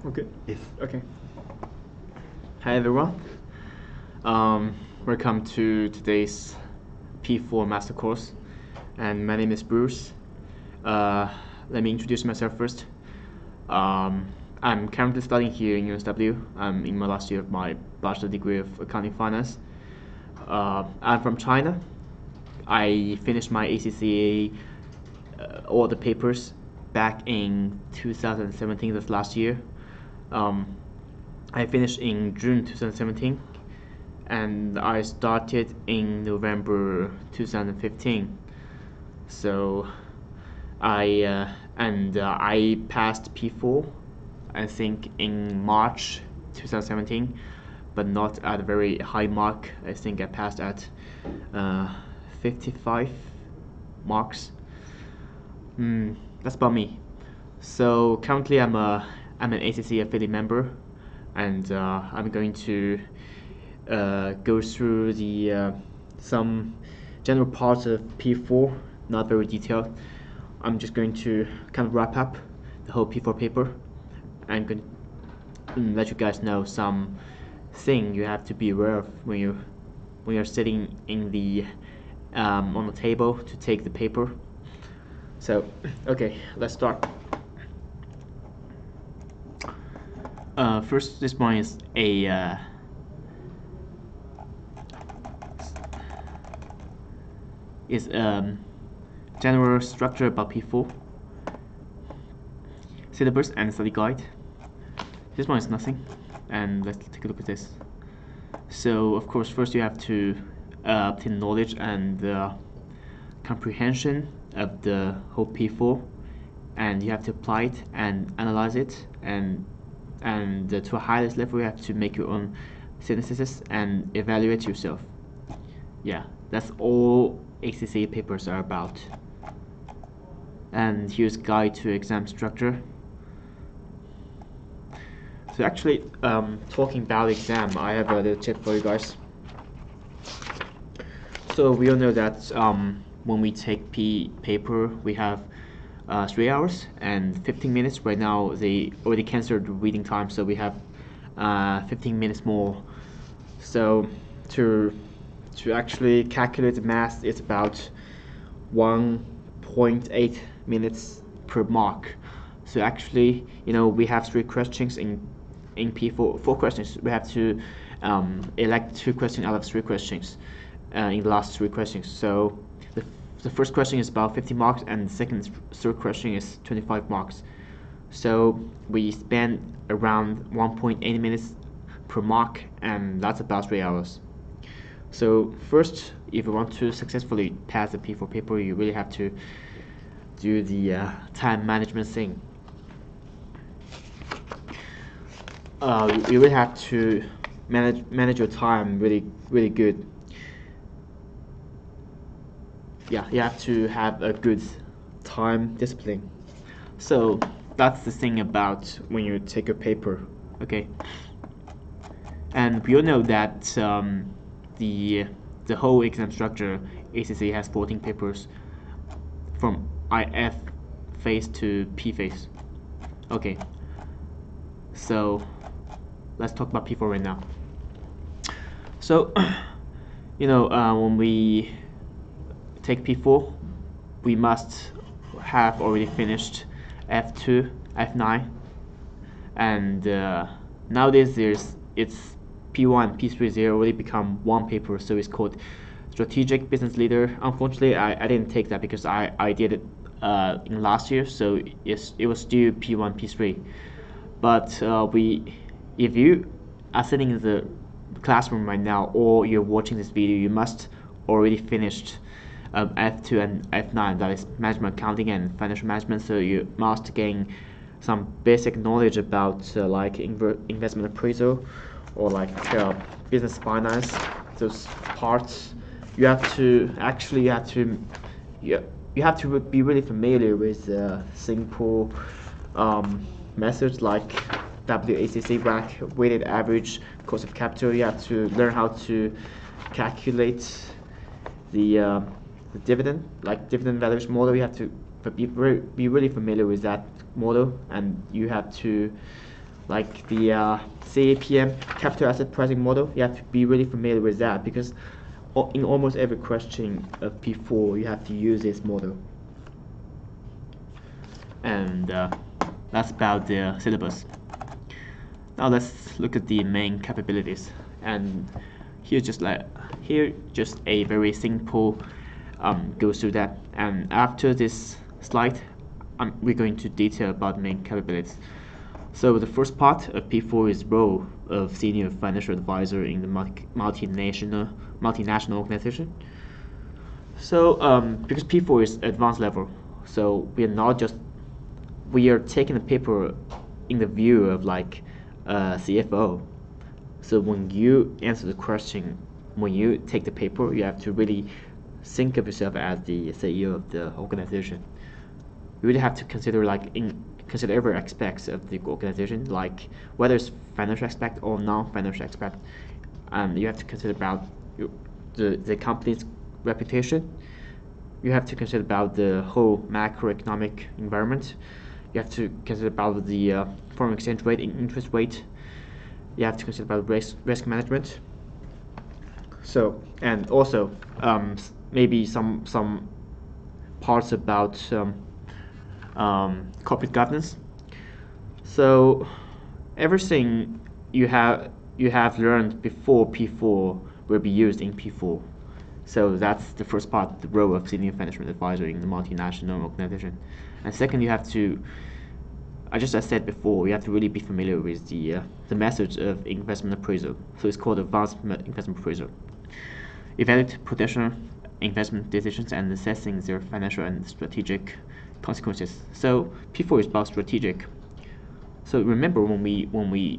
Okay. Yes. Okay. Hi everyone. Welcome to today's P4 master course, and my name is Bruce. Uh, Let me introduce myself first. Um, I'm currently studying here in USW. I'm in my last year of my bachelor degree of accounting finance. I'm from China. I finished my ACCA all the papers back in 2017. That's last year. Um, I finished in June 2017, and I started in November 2015. So I passed P4, I think in March 2017, but not at a very high mark. I think I passed at 55 marks. That's about me. So currently I'm an ACC affiliate member, and I'm going to go through the some general parts of P4, not very detailed. I'm just going to kind of wrap up the whole P4 paper and going to let you guys know some thing you have to be aware of when you're sitting in the on the table to take the paper. So, okay, let's start. First, this one is a general structure about P4, syllabus and study guide. This one is nothing, and let's take a look at this. So, of course, first you have to obtain knowledge and comprehension of the whole P4, and you have to apply it and analyze it, and to a highest level you have to make your own synthesis and evaluate yourself. Yeah, that's all ACCA papers are about. And here's guide to exam structure. So actually, talking about exam, I have a little tip for you guys. So we all know that when we take paper, we have 3 hours and 15 minutes. Right now, they already canceled reading time, so we have 15 minutes more. So to actually calculate the math, it's about 1.8 minutes per mark. So actually, we have 3 questions in P4, 4 questions. We have to elect 2 questions out of 3 questions in the last 3 questions. So the first question is about 50 marks, and the third question is 25 marks. So we spend around 1.8 minutes per mark, and that's about 3 hours. So first, if you want to successfully pass the P4 paper, you really have to do the time management thing. You really have to manage your time really good. Yeah, you have to have a good time discipline. So that's the thing about when you take a paper, okay? And we all know that the whole exam structure, ACCA has 14 papers from IF phase to P phase. Okay, so let's talk about P4 right now. So, when we take P4, we must have already finished F2, F9, and nowadays it's P1, P3. They already become one paper, so it's called Strategic Business Leader. Unfortunately, I didn't take that because I did it in last year, so it was still P1, P3. But if you are sitting in the classroom right now, or you're watching this video, you must already finished F2 and F9, that is management accounting and financial management. So you must gain some basic knowledge about like investment appraisal or like business finance. Those parts you have to be really familiar with simple methods like WACC, WACC, weighted average cost of capital. You have to learn how to calculate the dividend, like dividend valuation model. You have to be really familiar with that model, and you have to like the CAPM, capital asset pricing model. You have to be really familiar with that, because in almost every question of P4 you have to use this model. And that's about the syllabus. Now let's look at the main capabilities. And here just a very simple goes through that. And after this slide, we're going to detail about main capabilities. So the first part of P4 is role of senior financial advisor in the multinational organization. So because P4 is advanced level, so we are taking the paper in the view of like CFO. So when you answer the question, when you take the paper, you have to really think of yourself as the CEO of the organization. You really have to consider consider every aspects of the organization, like whether it's financial aspect or non-financial aspect. You have to consider about the company's reputation. You have to consider about the whole macroeconomic environment. You have to consider about the foreign exchange rate, interest rate. You have to consider about risk management. So, and also maybe some parts about corporate governance. So everything you have learned before P4 will be used in P4. So that's the first part, the role of senior financial advisor in the multinational organization. And second, you have to, as I said before, you have to really be familiar with the methods of investment appraisal. So it's called advanced investment appraisal. Evaluate potential investment decisions and assessing their financial and strategic consequences. So P4 is about strategic. So remember when we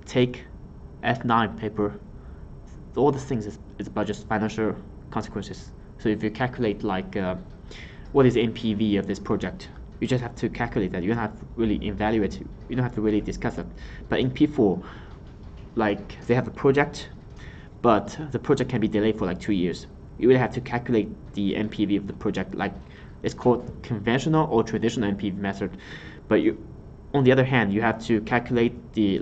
take F9 paper, all the things is about just financial consequences. So if you calculate like what is the NPV of this project, you just have to calculate that. You don't have to really evaluate it. You don't have to really discuss it. But in P4, like they have a project, but the project can be delayed for like 2 years. You will have to calculate the NPV of the project. Like it's called conventional or traditional NPV method. But on the other hand, you have to calculate the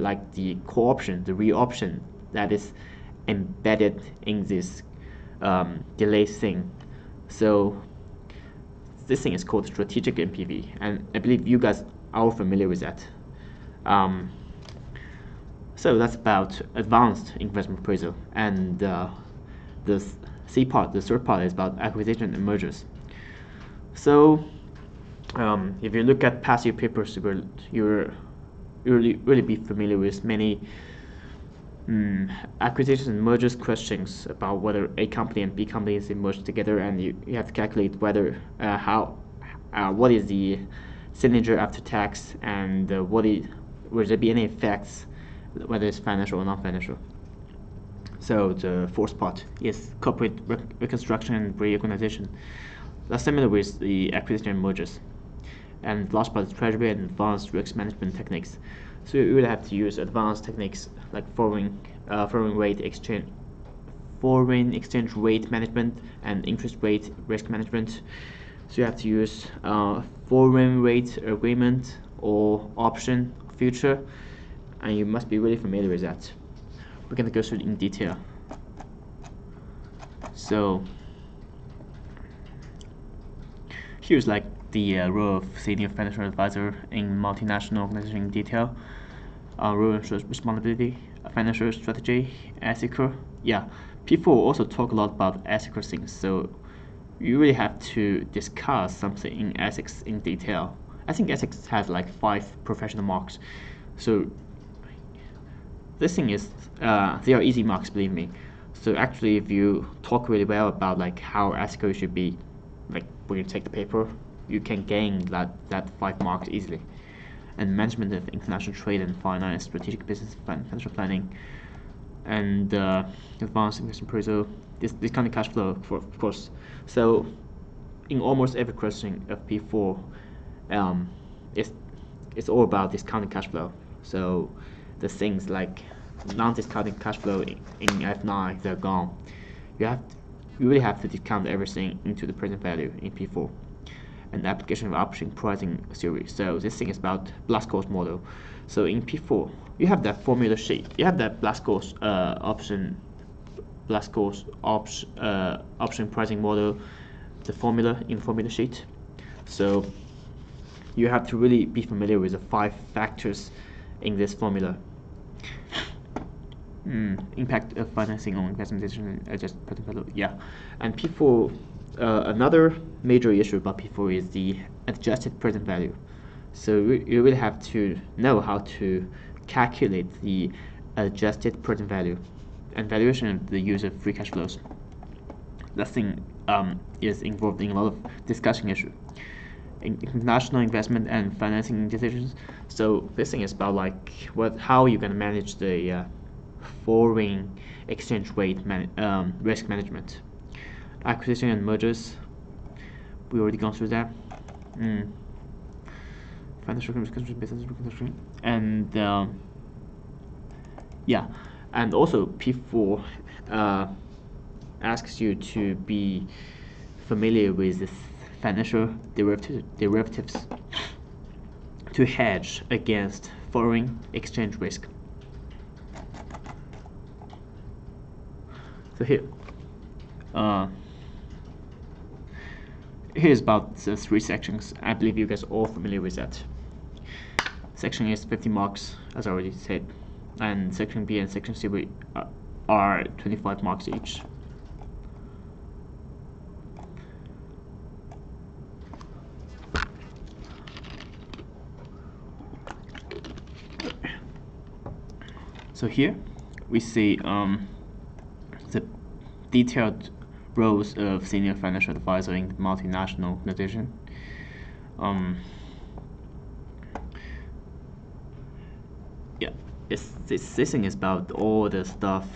call option, the real option that is embedded in this delay thing. So this thing is called strategic NPV, and I believe you guys are all familiar with that. So that's about advanced investment appraisal, and the C part, the third part, is about acquisition and mergers. So if you look at past year papers, you'll really be familiar with many acquisition and mergers questions about whether A company and B company is merged together, and you have to calculate whether what is the synergy after tax, and will there be any effects, whether it's financial or non-financial. So the fourth part is corporate reconstruction and reorganization. That's similar with the acquisition and mergers. And the last part is treasury and advanced risk management techniques. So you will have to use advanced techniques like foreign exchange rate management and interest rate risk management. So you have to use foreign rate agreement or option future, and you must be really familiar with that. We're going to go through it in detail. So here's like the role of senior financial advisor in multinational organization in detail. Role and responsibility, financial strategy, ethical. Yeah, people also talk a lot about ethical things, so you really have to discuss something in ethics in detail. I think ethics has like 5 professional marks. So this thing is, they are easy marks, believe me. So actually, if you talk really well about like how ethical you should be, like when you take the paper, you can gain that 5 marks easily. And management of international trade and finance, strategic business financial planning, and advanced investment appraisal, this kind of cash flow, of course. So in almost every question of P4, it's all about discounted cash flow. So the things like non-discounted cash flow in F9, they're gone. You really have to discount everything into the present value in P4. an application of option pricing theory. So this thing is about Blaskow's model. So in P4, you have that formula sheet. You have that Blaskow's option pricing model, the formula in formula sheet. So you have to really be familiar with the 5 factors in this formula. Impact of financing on investment decision and adjusted present value. Yeah, and P4. Another major issue about P4 is the adjusted present value. So you really have to know how to calculate the adjusted present value and valuation of the use of free cash flows. That thing is involved in a lot of discussion issue. International investment and financing decisions. So this thing is about like how you're gonna manage the foreign exchange rate risk management. Acquisition and mergers, we already gone through that. Financial reconstruction, business reconstruction, and yeah, and also P4 asks you to be familiar with the financial derivatives to hedge against foreign exchange risk. So here. Here's about the 3 sections. I believe you guys are all familiar with that. Section A is 50 marks, as I already said, and section B and section C are 25 marks each. So here we see the detailed roles of senior financial advisor in multinational organization. Yeah, this thing is about all the stuff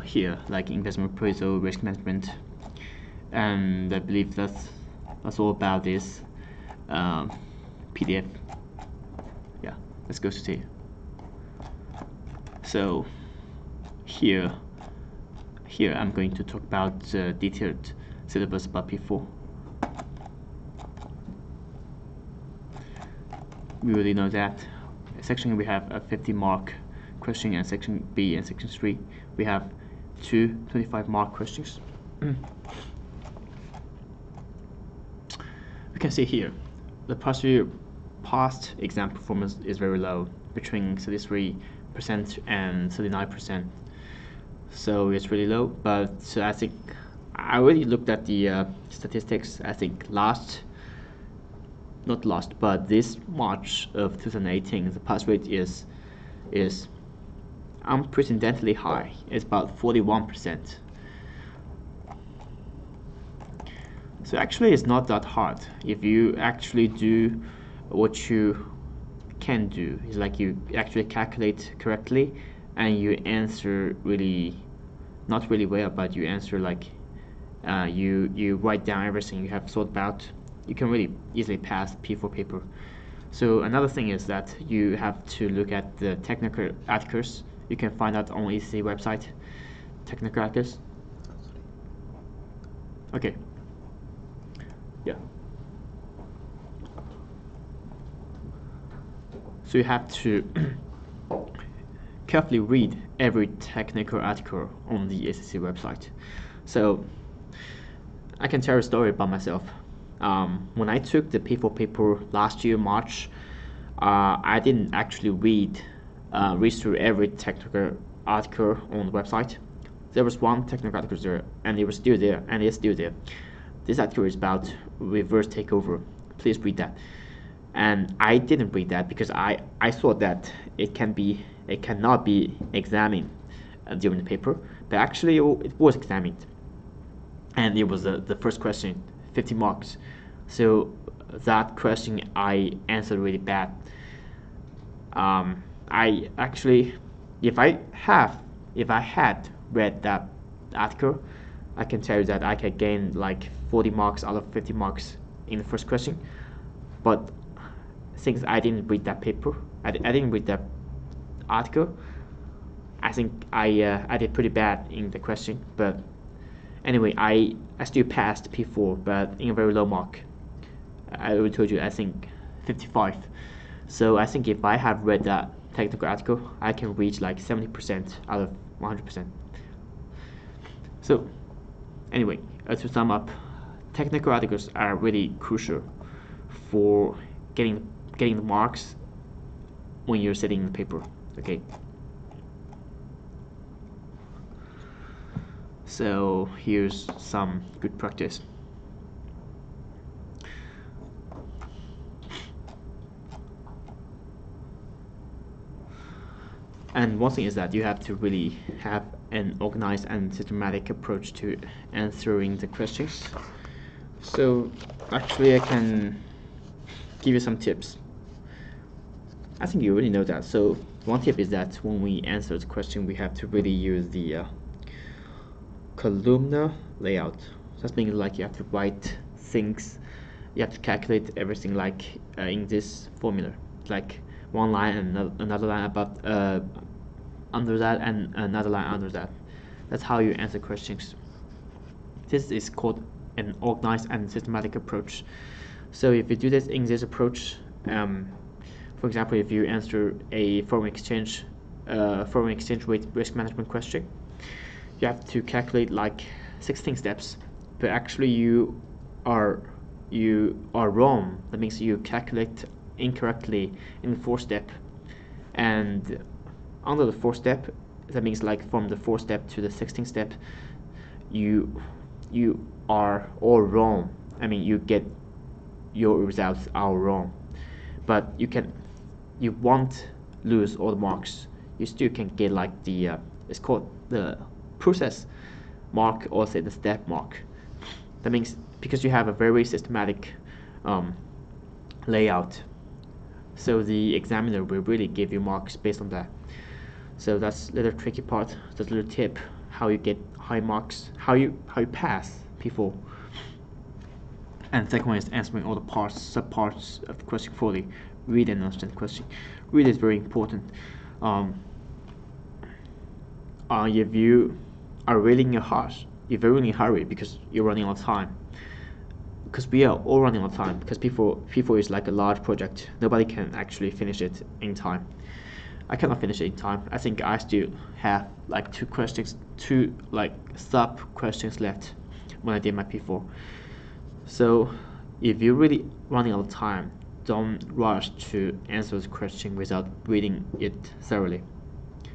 here, like investment appraisal, risk management, and I believe that's all about this PDF. Yeah, let's go to see. So here I'm going to talk about the detailed syllabus about P4. We already know that. Section we have a 50-mark question, and section B and section 3 we have 2 25-mark questions. We can see here the past exam performance is very low, between 33% and 39%. So it's really low, but I think I already looked at the statistics. I think but this March of 2018, the pass rate is unprecedentedly high. It's about 41%. So actually, it's not that hard if you actually do what you can do. It's like you actually calculate correctly, and you answer not really well, but you answer like you write down everything you have thought about. You can really easily pass P4 paper. So another thing is that you have to look at the technical articles. You can find that on EC website, technical articles. Okay. Yeah. So you have to carefully read every technical article on the ACC website. So I can tell a story about myself. When I took the P4 paper last year, March, I didn't actually read through every technical article on the website. There was one technical article there, and it was still there, and it's still there. This article is about reverse takeover. Please read that. And I didn't read that because I thought that it cannot be examined during the paper, but actually it was examined, and it was the first question, 50 marks. So that question I answered really bad. I actually, if I had read that article, I can tell you that I could gain like 40 marks out of 50 marks in the first question. But since I didn't read that paper, I didn't read that article, I think I did pretty bad in the question. But anyway, I still passed P4, but in a very low mark. I already told you, I think 55. So I think if I have read that technical article, I can reach like 70% out of 100%. So anyway, to sum up, technical articles are really crucial for getting the marks when you're setting the paper. Okay. So here's some good practice. And one thing is that you have to really have an organized and systematic approach to answering the questions. So actually I can give you some tips. I think you already know that. So one tip is that when we answer the question, we have to really use the columnar layout. That means like you have to write things, you have to calculate everything like in this formula, like one line and another line above under that and another line under that. That's how you answer questions. This is called an organized and systematic approach. So if you do this in this approach, for example, if you answer a foreign exchange rate risk management question, you have to calculate like 16 steps, but actually you are wrong. That means you calculate incorrectly in the fourth step, and under the fourth step, that means like from the fourth step to the 16th step, you are all wrong. I mean, you get your results are wrong, but you won't lose all the marks. You still can get like the it's called the process mark or say the step mark. That means because you have a very systematic layout, so the examiner will really give you marks based on that. So that's the little tricky part, that's a little tip, how you get high marks, how you pass P4. And second one is answering all the subparts of the question fully. Read and understand the question. Read is very important. If you are really in a rush, if you're really in a hurry because you're running out of time, because we are all running out of time, because P4 is like a large project, nobody can actually finish it in time. I cannot finish it in time. I think I still have like two like sub questions left when I did my P4. So if you're really running out of time, don't rush to answer the question without reading it thoroughly.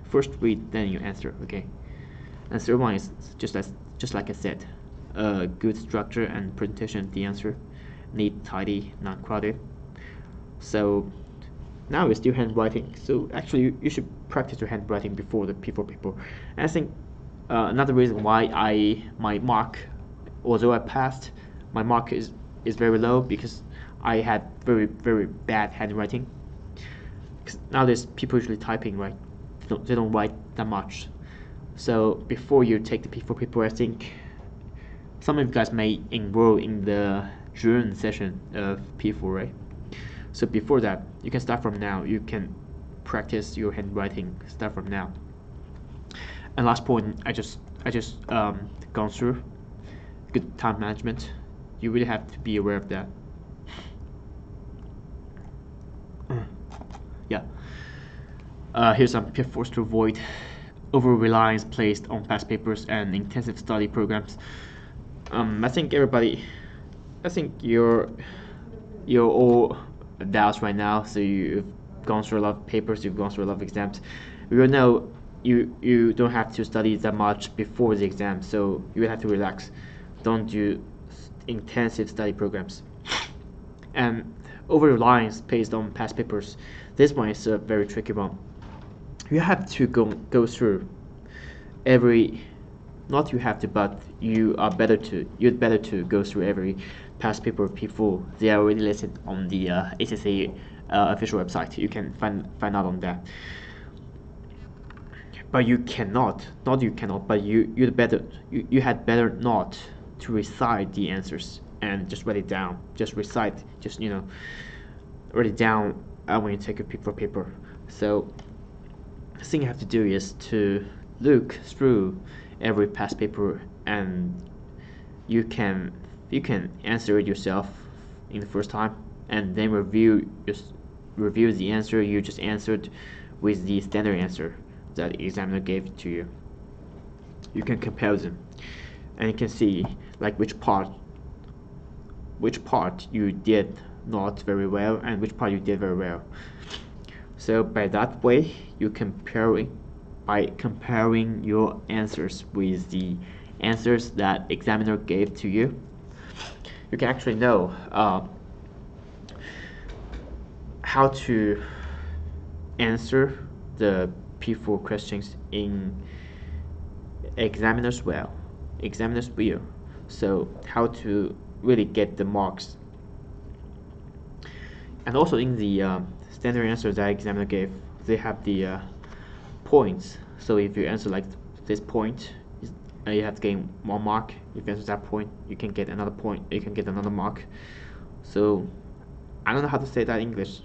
First read, then you answer, okay? And third one is just like I said, good structure and presentation of the answer, neat, tidy, not crowded. So now it's still handwriting. So actually you should practice your handwriting before the P4 paper. And I think another reason why my mark, although I passed, my mark is very low because I had very bad handwriting. Because nowadays people usually typing, right? They don't write that much. So before you take the P4 paper, I think some of you guys may enroll in the June session of P4, right? So before that, you can start from now. You can practice your handwriting. Start from now. And last point, I just gone through good time management. You really have to be aware of that. Yeah. Here's some pitfalls to avoid: over-reliance placed on past papers and intensive study programs. I think you're all adults right now, so you've gone through a lot of papers, you've gone through a lot of exams. You know you don't have to study that much before the exam, so you have to relax. Don't do intensive study programs. And over-reliance based on past papers. This one is a very tricky one. You have to go through every, not you have to, but you'd better to go through every past paper of P4. They are already listed on the ACC official website. You can find out on that. But you cannot, not you cannot, but you had better not to recite the answers and just write it down. Just recite, just write it down when you take a P4 paper. So the thing you have to do is to look through every past paper, and you can answer it yourself in the first time, and then just review the answer you just answered with the standard answer that the examiner gave to you. You can compare them, and you can see like which part you did not very well and which part you did very well. So by that way, by comparing your answers with the answers that examiner gave to you, you can actually know how to answer the P4 questions in examiner's view. So how to really get the marks. And also in the standard answer that examiner gave, they have the points. So if you answer like this point, you have to gain 1 mark. If you answer that point, you can get another point. You can get another mark. So I don't know how to say that in English.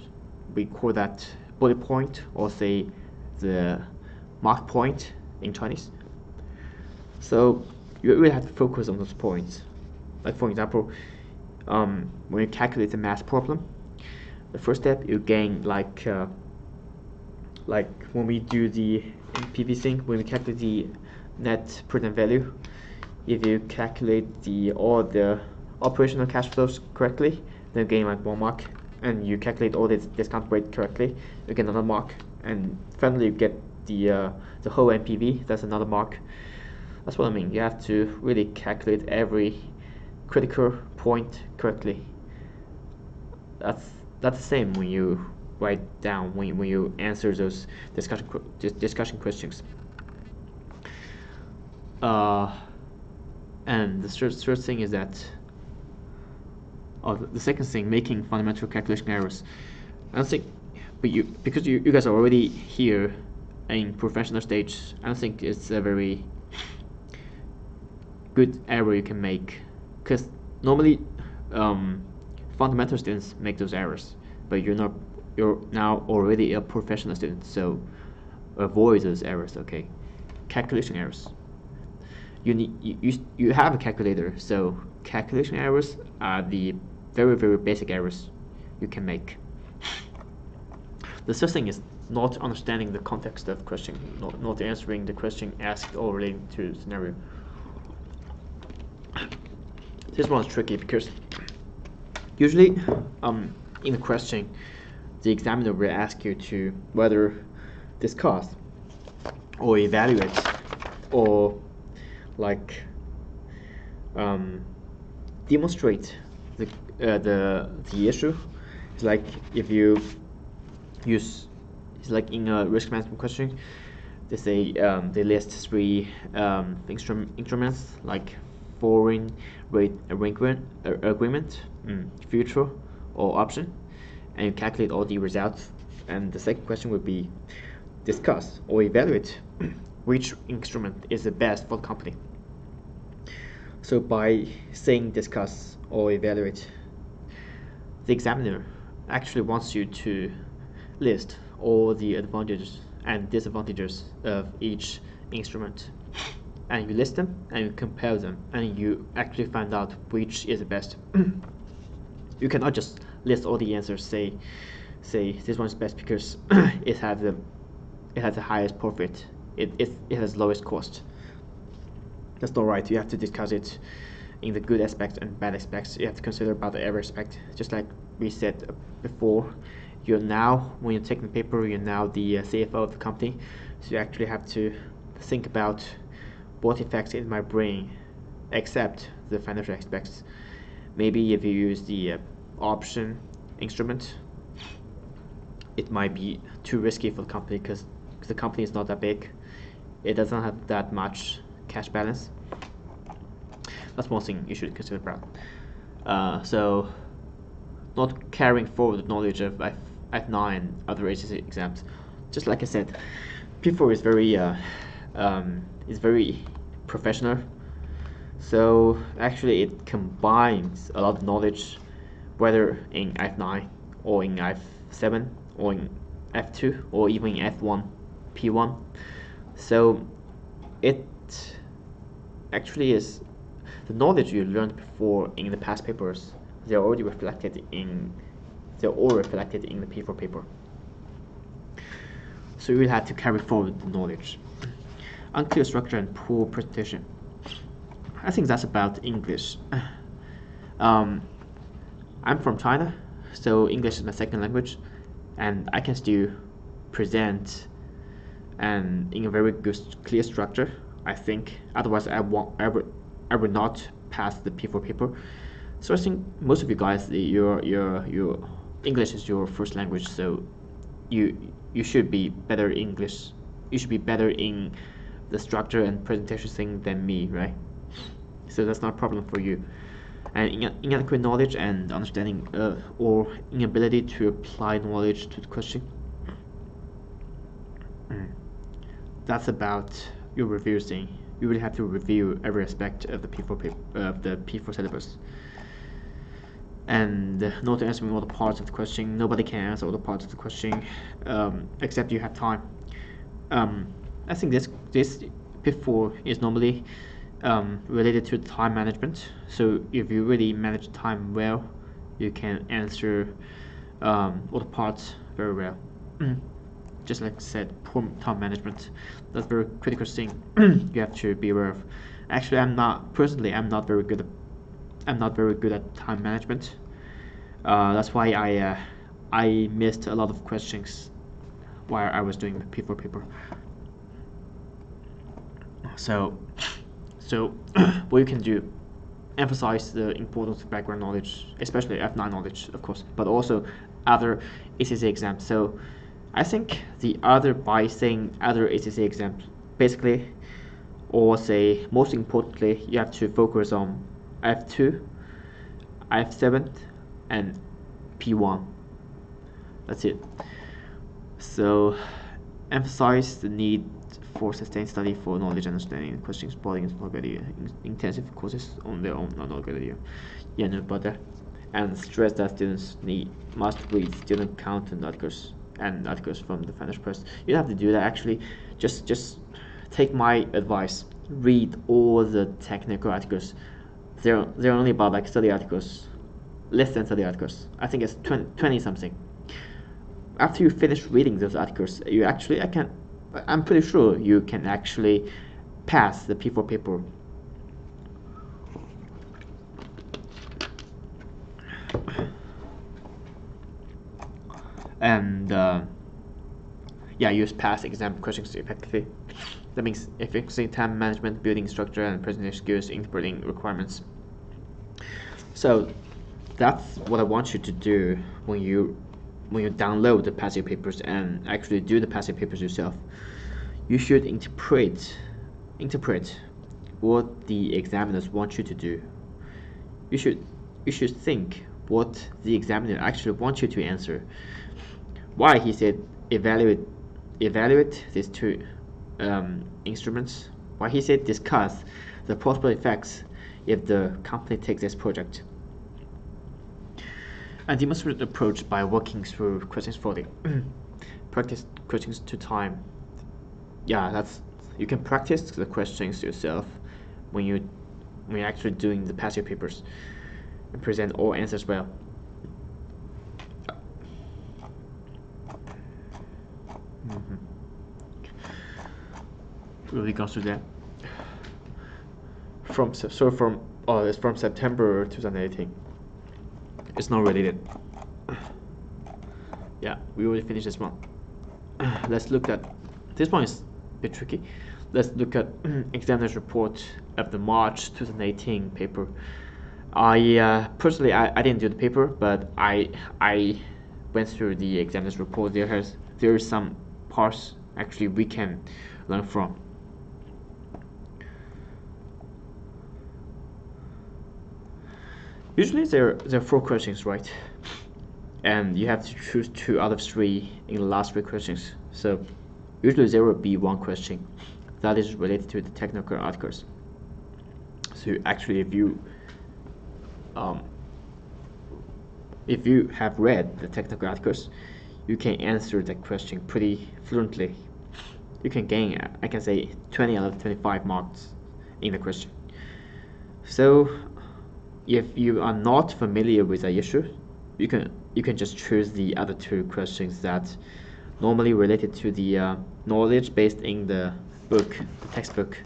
We call that bullet point, or say the mark point in Chinese. So you really have to focus on those points. Like for example, when you calculate a math problem, the first step you gain like when we do the PV thing, when we calculate the net present value, if you calculate all the operational cash flows correctly, then you gain like 1 mark, and you calculate all the discount rate correctly, you get another mark, and finally you get the whole NPV, that's another mark. That's what I mean. You have to really calculate every critical point correctly. That's the same when you write down, when you answer those discussion questions. And the third thing is that, the second thing, making fundamental calculation errors. I don't think, because you guys are already here in professional stage, I don't think it's a very good error you can make, because normally fundamental students make those errors, but you're now already a professional student, so avoid those errors. Okay, calculation errors. You have a calculator, so calculation errors are the very basic errors you can make. The third thing is not understanding the context of the question, not answering the question asked or relating to the scenario. This one's tricky because usually in a question the examiner will ask you to whether discuss or evaluate or like demonstrate the issue. It's like if you use, it's like in a risk management question, they say they list 3 instruments like foreign rate agreement, future, or option, and you calculate all the results. And the second question would be discuss or evaluate which instrument is the best for the company. So by saying discuss or evaluate, the examiner actually wants you to list all the advantages and disadvantages of each instrument, and you list them and you compare them, and you actually find out which is the best. You cannot just list all the answers, say this one is best because it has the highest profit, it has lowest cost. That's not right. You have to discuss it in the good aspects and bad aspects. You have to consider about every aspect. Just like we said before, you're now, when you're taking the paper, you're now the CFO of the company, so you actually have to think about what effects in my brain except the financial aspects. Maybe if you use the option instrument, it might be too risky for the company because the company is not that big. It doesn't have that much cash balance. That's one thing you should consider about. So not carrying forward the knowledge of F9 and other agency exams. Just like I said, P4 is very professional. So actually it combines a lot of knowledge, whether in F9 or in F7 or in F2 or even in F1, P1. So it actually is the knowledge you learned before in the past papers they're all reflected in the P4 paper. So you will have to carry forward the knowledge. Unclear structure and poor presentation. I think that's about English. I'm from China, so English is my second language, and I can still present and in a very good, clear structure, I think. Otherwise, I would not pass the P4 paper. So I think most of you guys, your English is your first language, so you should be better English. You should be better in the structure and presentation thing than me, right? So that's not a problem for you. And inadequate knowledge and understanding or inability to apply knowledge to the question. That's about your review thing. You really have to review every aspect of the P4 syllabus. And not answering all the parts of the question. Nobody can answer all the parts of the question except you have time. I think this P4 is normally related to time management. So if you really manage time well, you can answer all the parts very well. Just like I said, poor time management, that's a very critical thing you have to be aware of. Actually, I'm not very good at time management. That's why I missed a lot of questions while I was doing the P4 paper. So what you can do, emphasize the importance of background knowledge, especially F9 knowledge, of course, but also other ACC exams. So I think by saying other ACC exams, basically, or say most importantly, you have to focus on F2, F7, and P1. That's it. So emphasize the need for sustained study for knowledge understanding. Questions spotting is not a good idea. Intensive courses on their own are not a good idea. Yeah, no, but and stress that students must read student content articles and articles from the Finnish press. You don't have to do that. Actually, just take my advice. Read all the technical articles. They're only about like 30 articles, less than 30 articles. I think it's 20 something. After you finish reading those articles, I'm pretty sure you can actually pass the P4 paper. And yeah, use pass exam questions effectively. That means efficiency, time management, building structure, and presentation skills, interpreting requirements. So that's what I want you to do when you download the passive papers and actually do the passive papers yourself. You should interpret what the examiners want you to do. You should think what the examiner actually wants you to answer. Why he said evaluate these two instruments. Why he said discuss the possible effects if the company takes this project. And demonstrate approach by working through questions for the practice questions to time. Yeah, you can practice the questions yourself when you're actually doing the passive papers and present all answers well. Really goes through that. It's from September 2018. It's not related. Yeah, we already finished this one. Let's look at this one. Is a bit tricky. Let's look at examiner's report of the March 2018 paper. I personally I didn't do the paper, but I went through the examiner's report. There are some parts actually we can learn from. Usually there are 4 questions, right? And you have to choose 2 out of 3 in the last 3 questions. So usually there will be 1 question that is related to the technical articles. So actually, if you have read the technical articles, you can answer that question pretty fluently. You can gain, I can say, 20 out of 25 marks in the question. So if you are not familiar with the issue, you can just choose the other two questions that normally related to the knowledge based in the book, the textbook.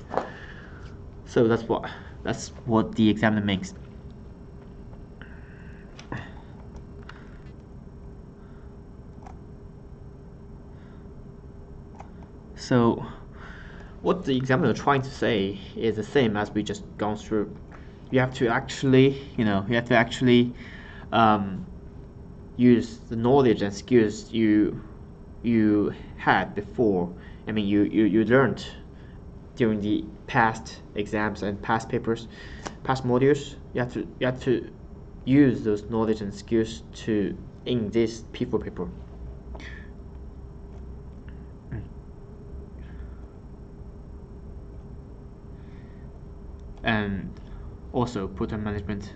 So that's what the examiner means. So what the examiner is trying to say is the same as we just gone through. You have to actually, use the knowledge and skills you had before. I mean, you learned during the past exams and past papers, past modules. You have to use those knowledge and skills to in this P4 paper. And also program management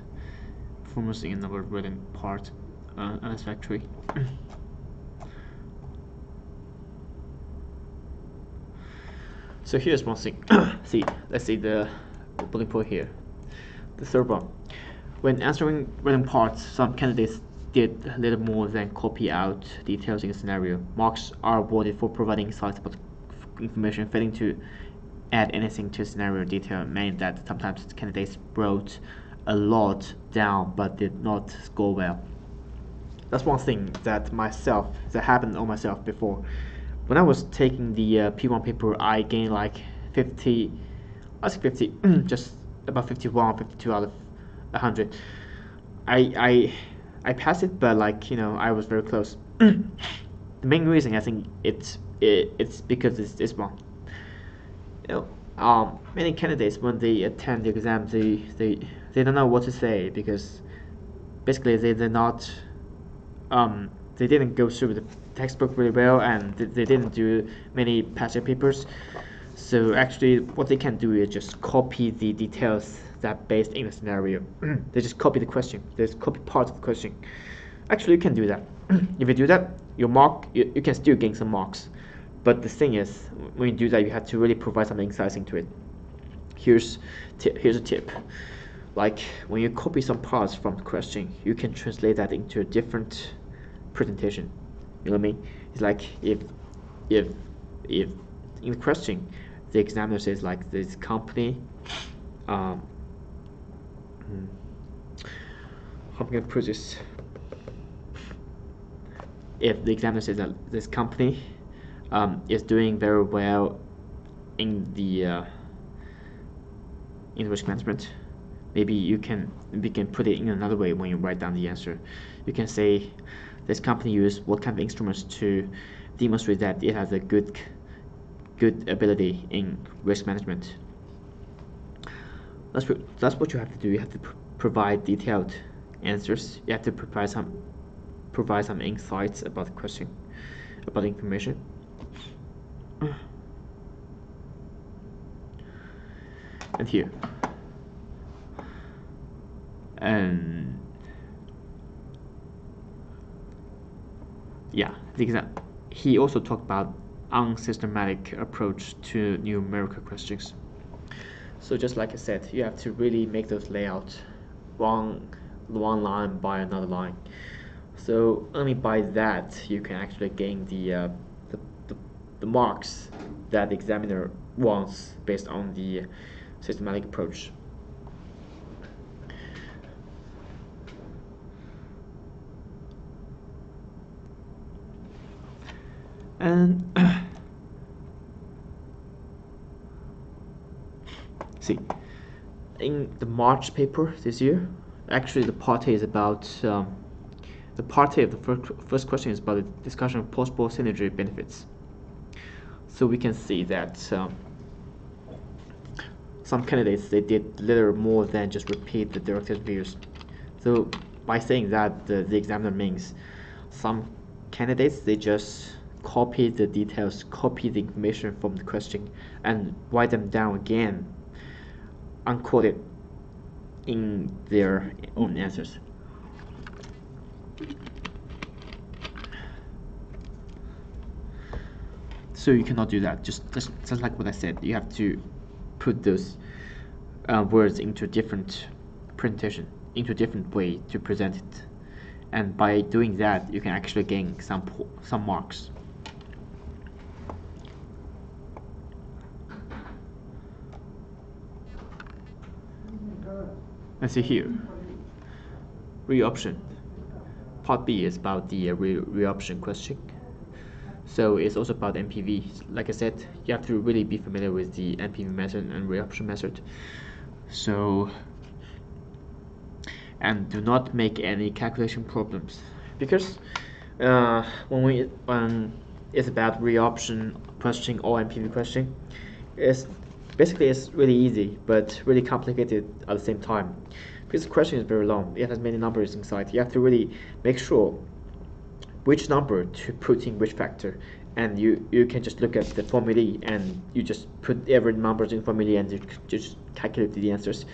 performance in our written part unsatisfactory. So here's one thing. Let's see the bullet point here. The third one. When answering written parts, some candidates did a little more than copy out details in the scenario. Marks are awarded for providing insights about information. Failing to add anything to scenario detail meant that sometimes candidates wrote a lot down but did not score well. That's one thing that happened on myself before. When I was taking the P1 paper, I gained like 50, just about 51, 52 out of 100. I passed it, but I was very close. The main reason I think it's because it's this one. Many candidates when they attend the exam, they don't know what to say because basically they're not they didn't go through the textbook really well, and they didn't do many past papers. So actually what they can do is just copy the details that based in the scenario. They just copy the question, they just copy parts of the question. Actually you can do that. If you do that, your mark, you can still gain some marks. But the thing is, when you do that, you have to really provide some insights into it. Here's a tip. Like when you copy some parts from the question, you can translate that into a different presentation. You know what I mean? It's like if in the question the examiner says like this company, how am I gonna put this? If the examiner says that this company is doing very well in the in risk management, maybe we can put it in another way when you write down the answer. You can say this company used what kind of instruments to demonstrate that it has a good ability in risk management. That's what you have to do. You have to provide detailed answers. You have to provide some insights about the question, about the information. And here, and yeah, the exam. He also talked about unsystematic approach to numerical questions. So just like I said, you have to really make those layouts one line by another line. So only by that you can actually gain the marks that the examiner wants based on the systematic approach. And see, in the March paper this year, actually the part A is about the part A of the first question is about the discussion of possible synergy benefits. So we can see that some candidates, they did little more than just repeat the director's views. So by saying that, the examiner means some candidates, they just copy the details, copy the information from the question and write them down again, unquoted, in their own answers. So you cannot do that. Just like what I said, you have to put those words into a different presentation. into a different way to present it, and by doing that you can actually gain some marks. Let's see here. Reoption. Part B is about the reoption question. So it's also about NPV. Like I said, you have to really be familiar with the NPV method and reoption method. So, and do not make any calculation problems, because when it's about reoption question or NPV question, it's really easy but really complicated at the same time, because the question is very long. It has many numbers inside. You have to really make sure which number to put in which factor, and you can just look at the formulae and you just put every numbers in formulae and you just calculate the answers.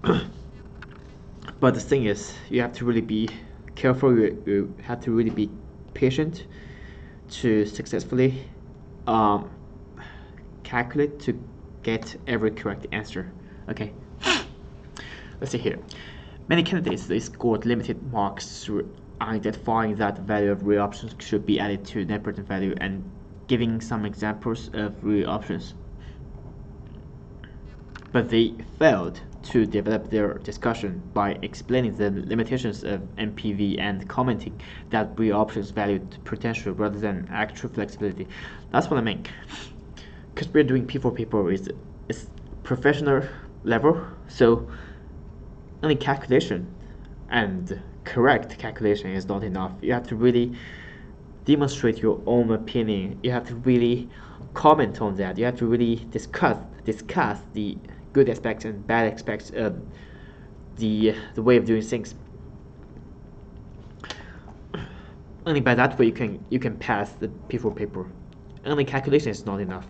But the thing is, you have to really be careful. You have to really be patient to successfully calculate to get every correct answer. Okay, let's see here. Many candidates, they scored limited marks through identifying that the value of reoptions should be added to net present value and giving some examples of reoptions. But they failed to develop their discussion by explaining the limitations of NPV and commenting that reoptions valued potential rather than actual flexibility. That's what I mean. Because we're doing P4 paper is professional level, so only calculation and correct calculation is not enough. You have to really demonstrate your own opinion. You have to really comment on that. You have to really discuss the good aspects and bad aspects of the way of doing things. Only by that way you can pass the P4 paper. Only calculation is not enough.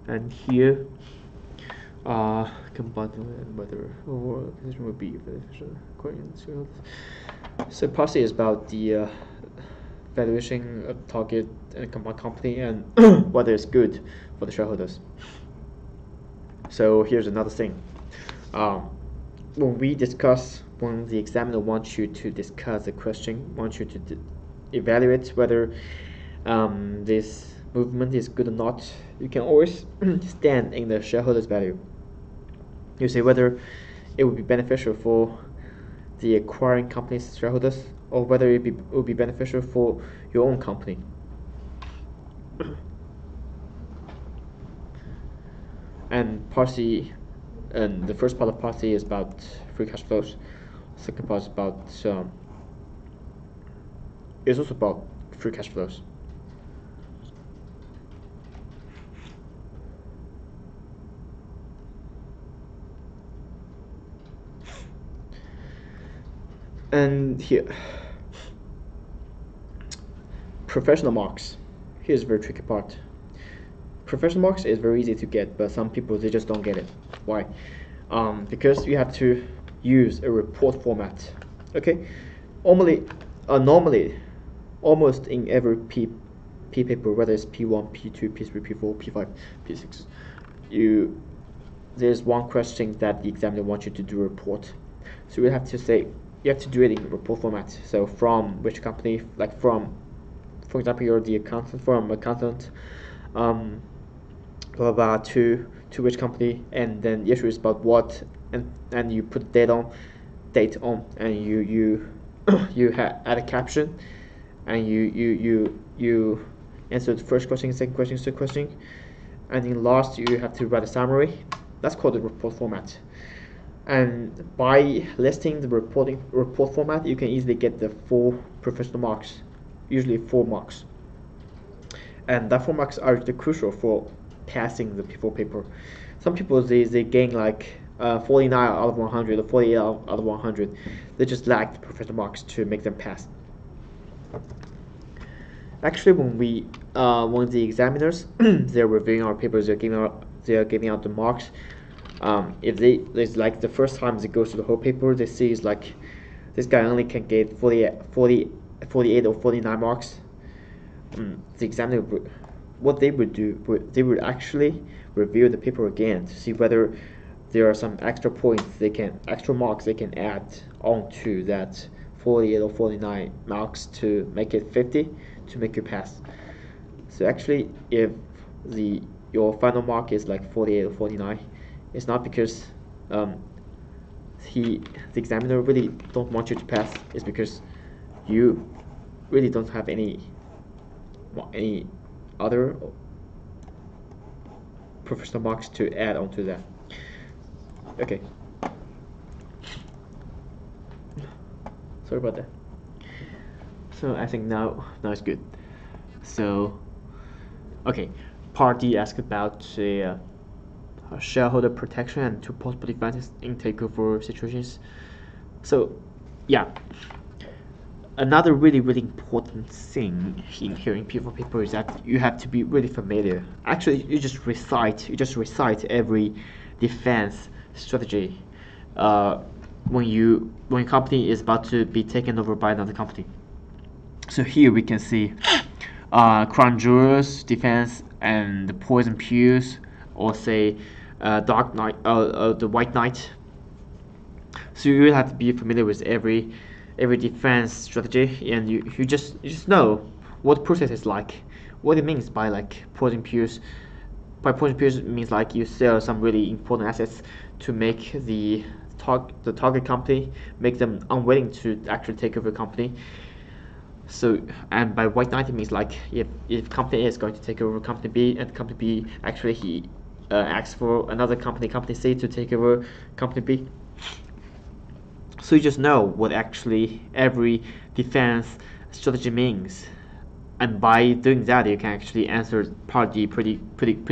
And here, combined and whether overall position would be beneficial according to. So policy is about the valuation of target and combined company and whether it's good for the shareholders. So here's another thing. When the examiner wants you to discuss the question, wants you to evaluate whether this movement is good or not, you can always stand in the shareholders' value. You say whether it would be beneficial for the acquiring company's shareholders or whether it would be beneficial for your own company. And part C, and the first part of part C is about free cash flows. Second part is about is also about free cash flows. And here, professional marks. Here's a very tricky part. Professional marks is very easy to get, but some people, they just don't get it. Why? Because you have to use a report format. Okay, normally, almost in every P paper, whether it's P1, P2, P3, P4, P5, P6, there's one question that the examiner wants you to do a report. So you have to say, you have to do it in report format. So from which company, like from, for example, you're the accountant, from accountant, blah blah, to which company, and then the issue is about what, and you put date on, and you add a caption, and you answer the first question, second question, third question, and in last you have to write a summary. That's called the report format. And by listing the report format, you can easily get the 4 professional marks, usually 4 marks. And that 4 marks are the crucial for passing the P4 paper. Some people, they gain like 49 out of 100 or 48 out of 100. They just lack the professional marks to make them pass. Actually, when the examiners they're reviewing our papers, they're giving out the marks. If it's like the first time they go through the whole paper, they see is like this guy only can get 48 or 49 marks. The examiner, what they would do, they would actually review the paper again to see whether there are some extra points extra marks they can add onto that 48 or 49 marks to make it 50 to make you pass. So actually, if your final mark is like 48 or 49, it's not because the examiner really don't want you to pass. It's because you really don't have any other professional marks to add onto that. Okay. Sorry about that. So I think now it's good. So, okay, Part D asked about shareholder protection and two possible defenses in takeover situations. So, yeah, another really important thing in hearing people is that you have to be really familiar. Actually, you just recite every defense strategy when a company is about to be taken over by another company. So here we can see crown jewels defense and the poison pills, or say dark knight, the white knight. So you really have to be familiar with every defense strategy, and you just know what the process is like, what it means by like poison pills. By poison pills it means like you sell some really important assets to make the target company, make them unwilling to actually take over the company. So, and by white knight it means like if company A is going to take over company B, and company B actually he asks for another company C to take over company B. So you just know what actually every defense strategy means, and by doing that you can actually answer part D pretty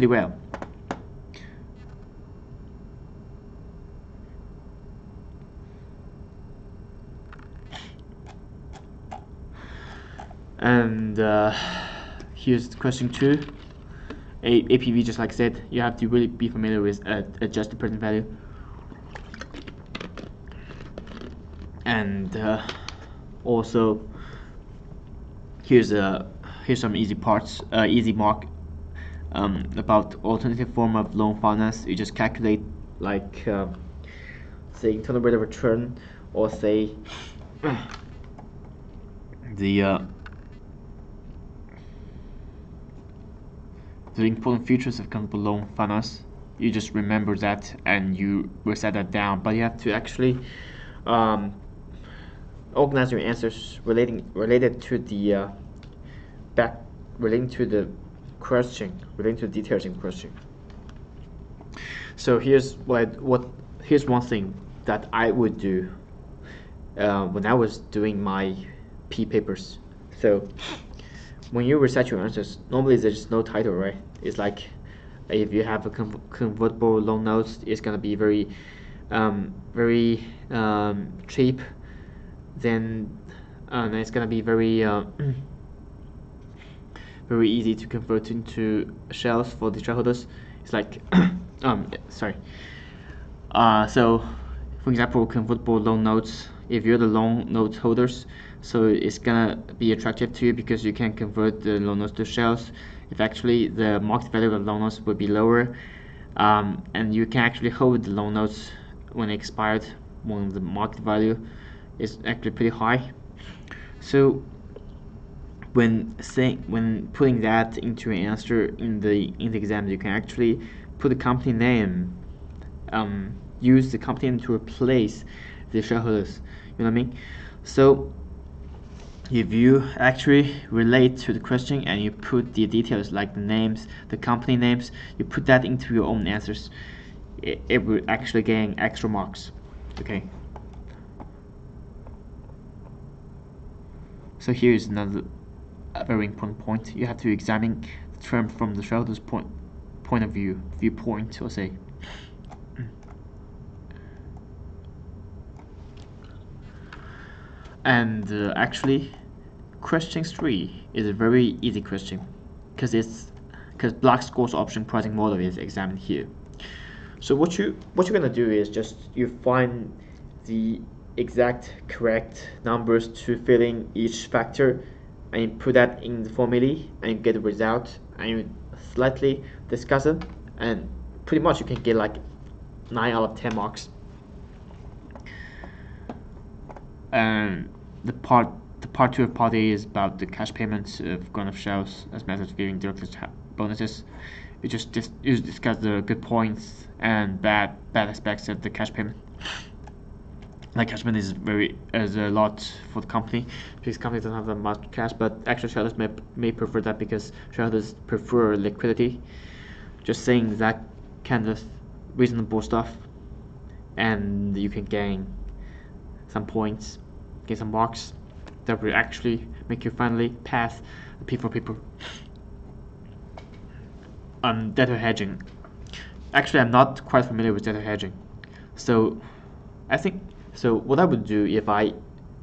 well. And here's question 2. APV, just like I said, you have to really be familiar with adjusted present value. And also here's some easy parts, easy mark about alternative form of loan finance. You just calculate like say internal rate of return, or say the important features of convertible loan finance. You just remember that and you recite that down, but you have to actually organize your answers related to the relating to the question, relating to the details in question. So here's here's one thing that I would do when I was doing my P papers. So when you recite your answers, normally there's no title, right? It's like if you have a convertible loan notes, it's gonna be very cheap. Then it's gonna be very very easy to convert into shares for the shareholders. It's like sorry. So for example, convertible loan notes, if you're the loan note holders, so it's gonna be attractive to you because you can convert the loan notes to shares. If actually the market value of the loan notes will be lower, and you can actually hold the loan notes when expired, when the market value is actually pretty high. So when putting that into an answer in the exam, you can actually put the company name, use the company name to replace the shareholders. You know what I mean? So if you actually relate to the question and you put the details like the names, the company names, you put that into your own answers, it will actually gain extra marks. Okay. So here is another very important point. You have to examine the term from the shareholder's point of viewpoint, or say. And actually, question 3 is a very easy question because Black Scholes option pricing model is examined here. So what you're gonna do is just you find the exact correct numbers to fill in each factor, and you put that in the formula and you get the result, and you slightly discuss it, and pretty much you can get like 9 out of 10 marks. And the part 2 of part A is about the cash payments of grown-up shares as methods of giving directors bonuses. You just discuss the good points and bad aspects of the cash payment. Like cash payment is a lot for the company because companies don't have that much cash, but actually shareholders may prefer that because shareholders prefer liquidity. Just saying that kind of reasonable stuff, and you can gain some points, get some marks that will actually make you finally pass the P4 paper. Debtor hedging. Actually, I'm not quite familiar with debtor hedging, so what I would do if I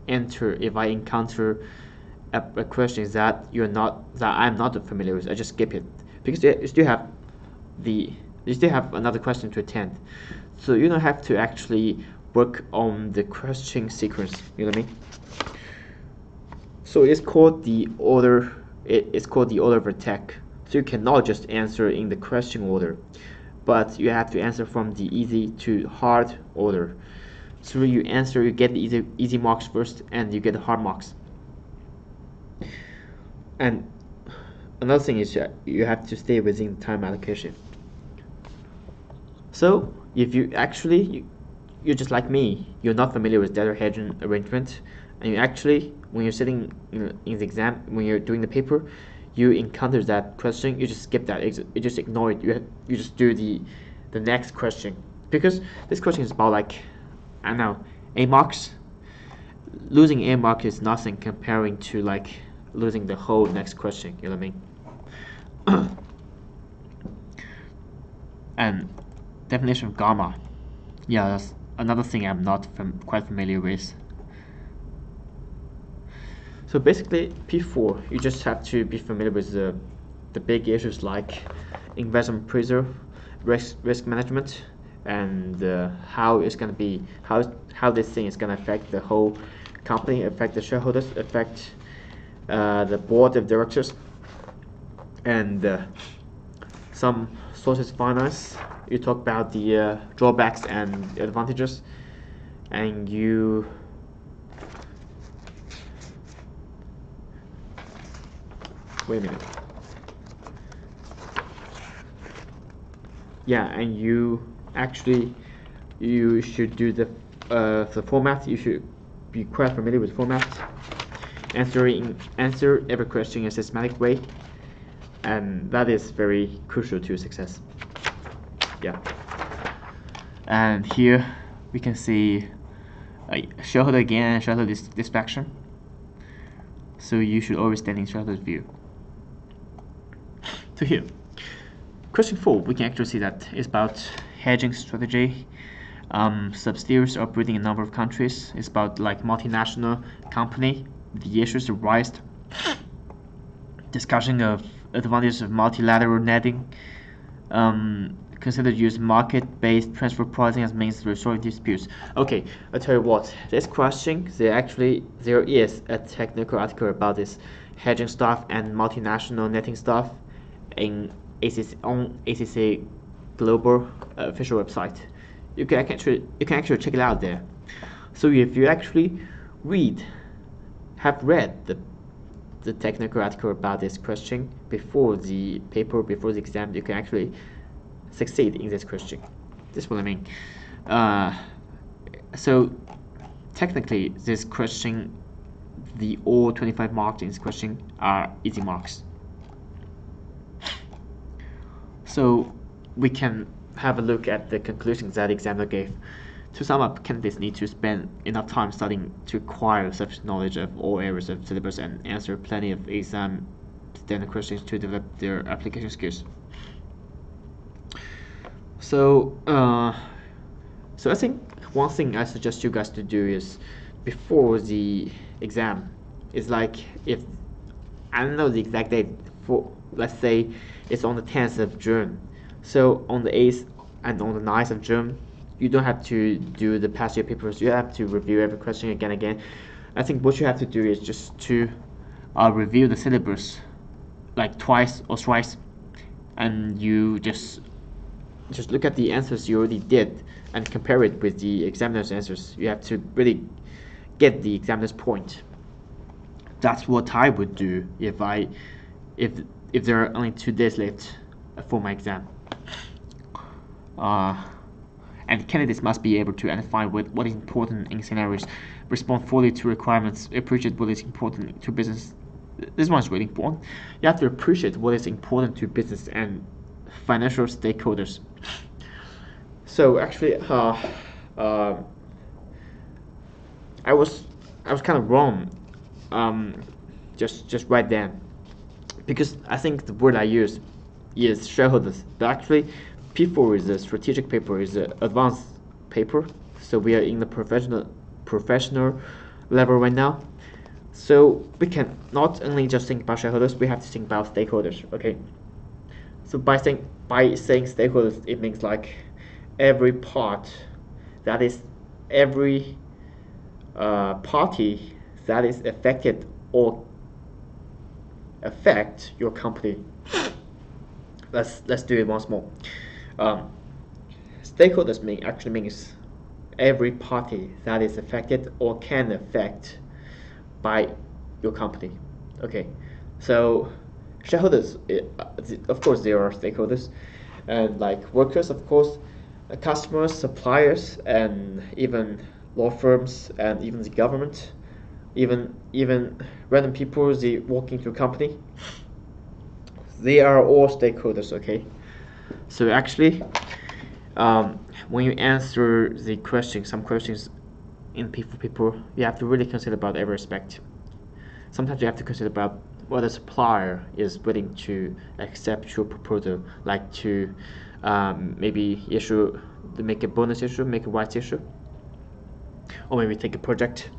encounter a question that I'm not familiar with, I just skip it because you still have another question to attend, so you don't have to actually work on the question sequence. You know what I mean? So it's called the order. It's called the order of attack. So you cannot just answer in the question order, but you have to answer from the easy to hard order. So you get the easy marks first, and you get the hard marks. And another thing is you have to stay within the time allocation. So if you're just like me, you're not familiar with debtor hedging arrangement, and you actually, when you're sitting in the exam, when you're doing the paper, you encounter that question, you just skip that, you just ignore it. You just do the next question, because this question is about, like, I don't know, A marks. Losing A mark is nothing comparing to like losing the whole next question. You know what I mean? And definition of gamma. Yeah, that's another thing I'm not quite familiar with. So basically, P4, you just have to be familiar with the big issues like investment appraisal, risk management, and how it's gonna be, how this thing is gonna affect the whole company, affect the shareholders, affect the board of directors, and some sources of finance. You talk about the drawbacks and advantages, and you wait a minute. Yeah, and you should do the format. You should be quite familiar with format. Answer every question in a systematic way, and that is very crucial to success. Yeah. And here we can see shareholder gain and shareholder distraction. So you should always stand in shareholder's view. So here, question 4, we can actually see that it's about hedging strategy. Subsidiaries operating in a number of countries. It's about like multinational company, the issues arise. Discussion of advantages of multilateral netting. Consider use market-based transfer pricing as means to resolve disputes. Okay, I'll tell you what. This question, there is a technical article about this hedging stuff and multinational netting stuff in ACC Global official website. You can actually check it out there. So if you actually have read the technical article about this question before the paper, before the exam, you can actually succeed in this question. This is what I mean. So technically, this question, all 25 marks in this question are easy marks. So we can have a look at the conclusions that the examiner gave. To sum up, candidates need to spend enough time studying to acquire sufficient knowledge of all areas of syllabus and answer plenty of exam standard questions to develop their application skills. So, I think one thing I suggest you guys to do is before the exam is like, if I don't know the exact date, for let's say it's on the 10th of June. So on the 8th and on the 9th of June, you don't have to do the past year papers. You have to review every question again. I think what you have to do is just to review the syllabus like twice or thrice, and you just just look at the answers you already did and compare it with the examiner's answers. You have to really get the examiner's point. That's what I would do if there are only 2 days left for my exam. And candidates must be able to identify what is important in scenarios, respond fully to requirements, appreciate what is important to business. This one is really important. You have to appreciate what is important to business and financial stakeholders. So actually, I was kind of wrong, just right then, because I think the word I used is shareholders, but actually, P4 is a strategic paper, is an advanced paper. So we are in the professional level right now. So we can not only just think about shareholders, we have to think about stakeholders. Okay. So by saying stakeholders, it means like every part, that is every party that is affected or affect your company. Let's do it once more. Stakeholders actually means every party that is affected or can affect by your company. Okay, so shareholders, of course, there are stakeholders, and like workers, of course, customers, suppliers, and even law firms, and even the government, even random people they work into a company. They are all stakeholders. Okay, so actually, when you answer the questions, some questions in P4 you have to really consider about every aspect. Sometimes you have to consider about whether the supplier is willing to accept your proposal, like to maybe make a bonus issue, make a rights issue, or maybe take a project,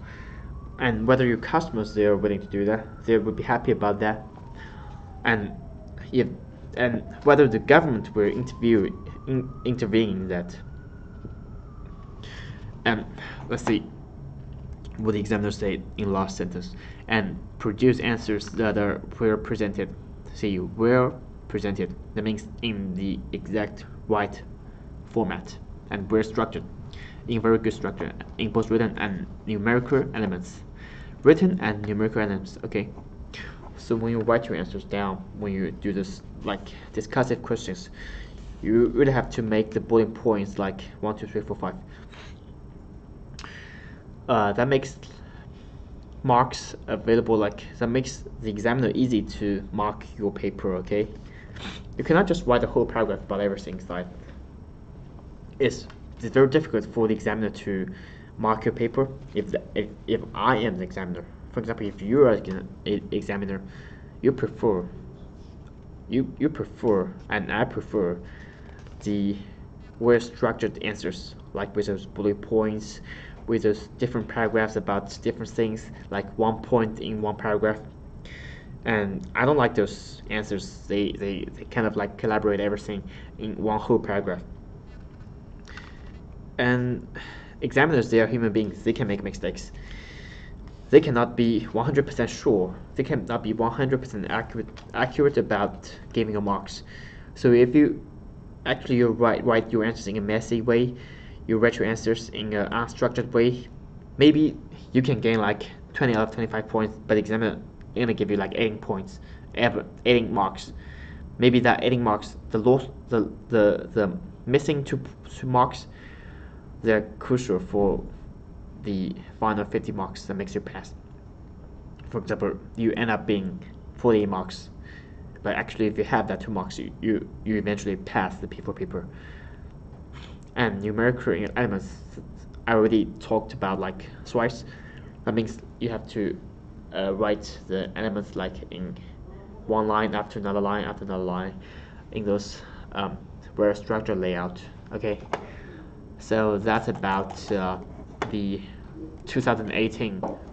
and whether your customers they are willing to do that, they would be happy about that, and whether the government will intervene in that. And let's see what the examiner said in last sentence, and produce answers that are well presented. See, well presented, that means in the exact right format and well structured, in very good structure, in both written and numerical elements. Written and numerical elements. Okay, so when you write your answers down, when you do this like discussive questions, you really have to make the bullet points like 1, 2, 3, 4, 5. That makes marks available, like that makes the examiner easy to mark your paper. Okay, you cannot just write a whole paragraph about everything inside. It's very difficult for the examiner to mark your paper if I am the examiner. For example, if you are an examiner, you prefer and I prefer the well structured answers, like with those bullet points, with those different paragraphs about different things, like 1 point in 1 paragraph. And I don't like those answers. They kind of like collaborate everything in 1 whole paragraph. And examiners, they are human beings. They can make mistakes. They cannot be 100% sure. They cannot be 100% accurate about giving your marks. So if you actually write your answers in a messy way, you write your answers in an unstructured way, maybe you can gain like 20 out of 25 points, but the examiner is gonna give you like 18 points, 18 marks. Maybe that 18 marks, the missing two marks, they're crucial for the final 50 marks that makes you pass. For example, you end up being 40 marks, but actually if you have that 2 marks, you eventually pass the P4 paper. And numerical elements, I already talked about like twice. That means you have to write the elements like in 1 line after another line after another line in those well structured layout. Okay, so that's about the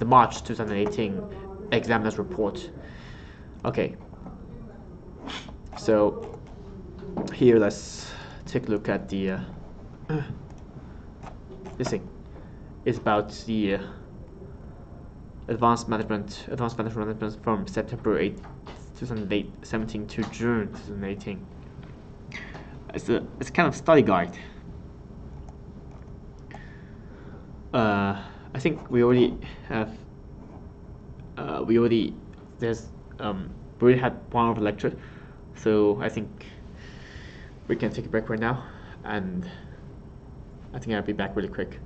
March 2018 examiner's report. Okay, so here let's take a look at the this thing. It's about the advanced financial management from September 8, 2017 to June 2018. it's kind of study guide. I think we already have we already there's we already had one of the lecture, so I think we can take a break right now, and I think I'll be back really quick.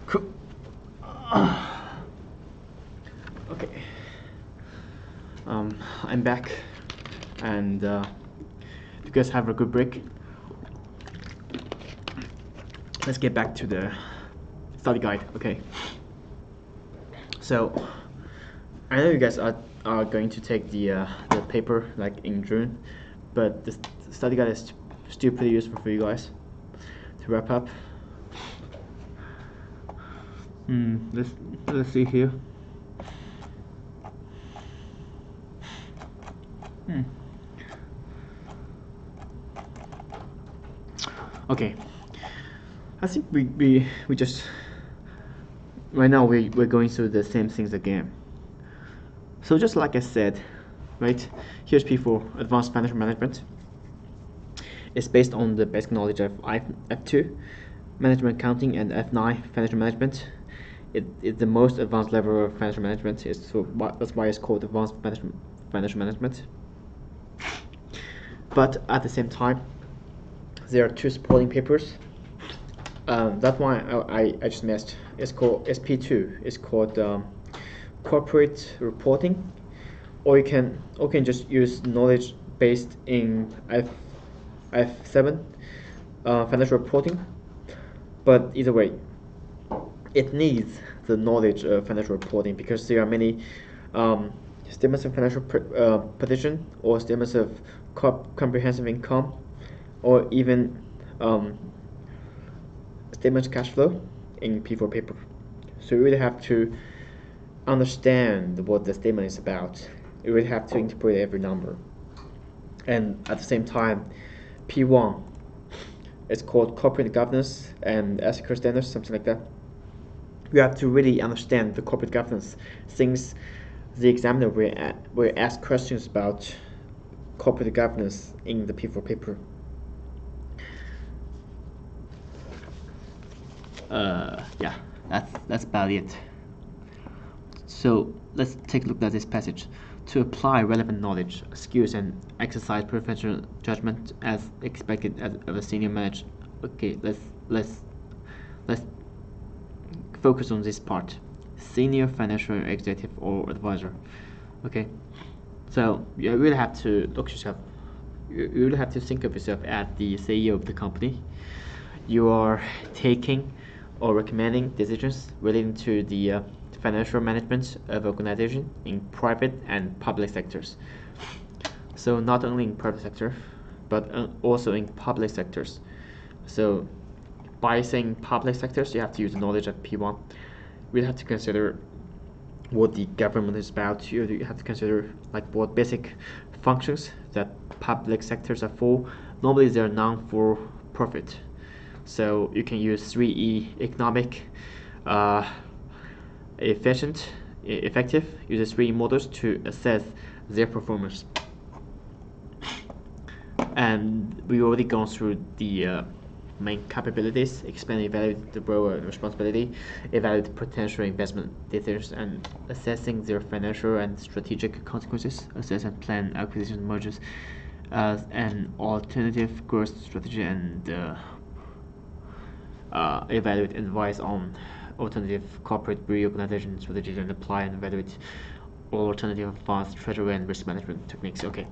Cool. Okay. I'm back, and you guys have a good break. Let's get back to the study guide. Okay. So I know you guys are going to take the paper like in June, but the study guide is still pretty useful for you guys. To wrap up, let's see here. Okay, I think we just right now we're going through the same things again. So just like I said, right, here's P4 Advanced Financial Management. It's based on the basic knowledge of F2 Management Accounting and F9 Financial Management. It's the most advanced level of financial management. That's why it's called Advanced Financial Management. But at the same time, there are two supporting papers. That one I just missed. It's called SP2. It's called Corporate Reporting, or you can just use knowledge based in F7 financial reporting. But either way, it needs the knowledge of financial reporting because there are many statements of financial position or statements of comprehensive income, or even statements of cash flow in P4 paper. So you really have to understand what the statement is about. You really have to interpret every number. And at the same time, P1 it's called corporate governance and ethical standards, something like that. You have to really understand the corporate governance, things the examiner will ask questions about corporate governance in the P4 paper. Yeah, that's about it. So let's take a look at this passage. To apply relevant knowledge, skills, and exercise professional judgment as expected of a senior manager. Okay, let's focus on this part. Senior financial executive or advisor. Okay, so you really have to look yourself. You really have to think of yourself as the CEO of the company. You are taking or recommending decisions relating to the financial management of organization in private and public sectors. So not only in private sector, but also in public sectors. So by saying public sectors, you have to use the knowledge of P1. We have to consider what the government is about. You have to consider like what basic functions that public sectors are for. Normally they're non-for-profit. So you can use 3E economic, efficient, effective, use 3E models to assess their performance. And we already gone through the main capabilities, expand, evaluate the role and responsibility, evaluate potential investment decisions, and assessing their financial and strategic consequences, assess and plan acquisition mergers as an alternative growth strategy, and evaluate and advise on alternative corporate reorganization strategies, and apply and evaluate alternative advanced treasury and risk management techniques. Okay.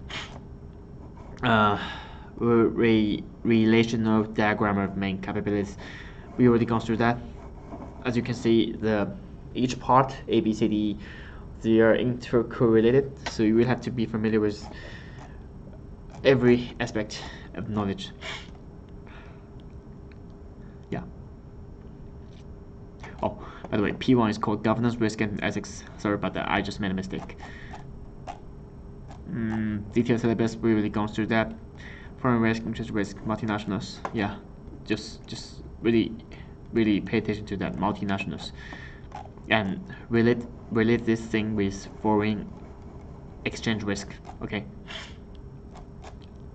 Relational diagram of main capabilities. We already gone through that. As you can see, each part A, B, C, D, they are intercorrelated. So you will have to be familiar with every aspect of knowledge. Yeah. Oh, by the way, P1 is called governance, risk, and ethics. Sorry about that. I just made a mistake. Detailed syllabus. We already gone through that. Foreign risk, interest risk, multinationals. Yeah, just really pay attention to that, multinationals, and relate this thing with foreign exchange risk. Okay.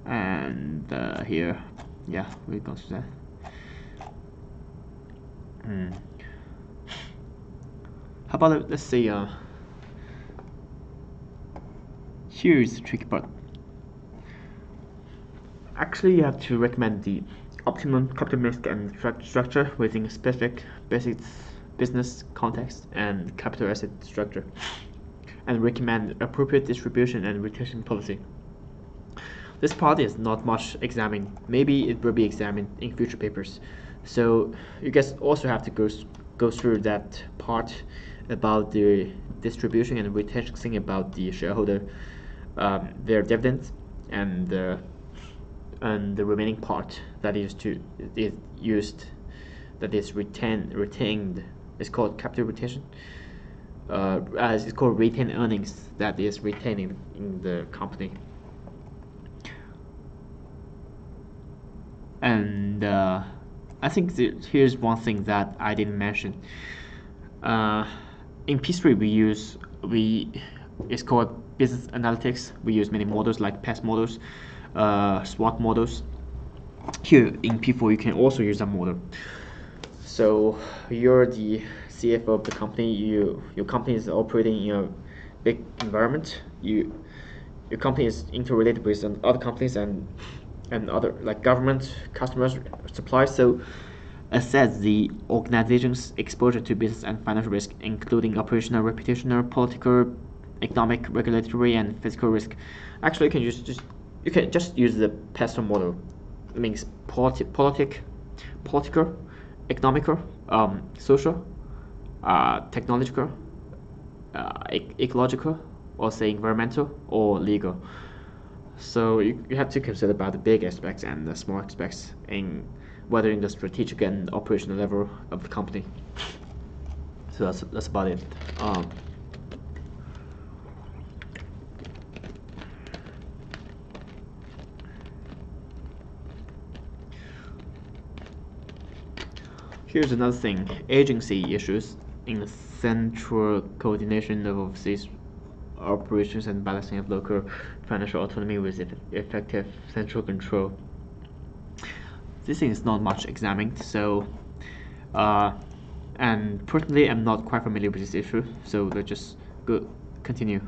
And here, yeah, we go through that. How about let's say here's the tricky part. Actually, you have to recommend the optimum capital mix and structure within a specific business context and capital asset structure, and recommend appropriate distribution and retention policy. This part is not much examined. Maybe it will be examined in future papers. So you guys also have to go through that part about the distribution and retention thing about the shareholder, their dividends, and and the remaining part that is retained is called capital retention. As it's called retained earnings that is retained in the company. And I think here's one thing that I didn't mention. In P3 it's called business analytics. We use many models like PES models, SWOT models. Here in P4 you can also use a model. So you're the CFO of the company. Your company is operating in a big environment. Your company is interrelated with other companies and other like government, customers, suppliers. So assess the organization's exposure to business and financial risk, including operational, reputational, political, economic, regulatory, and physical risk. Actually, you can just use the PESTEL model. It means political, economical, social, technological, ecological, or say environmental or legal. So you have to consider about the big aspects and the small aspects in whether in the strategic and operational level of the company. So that's about it. Here's another thing: agency issues in the central coordination of overseas operations and balancing of local financial autonomy with effective central control. This thing is not much examined, so and personally I'm not quite familiar with this issue, so let's just continue.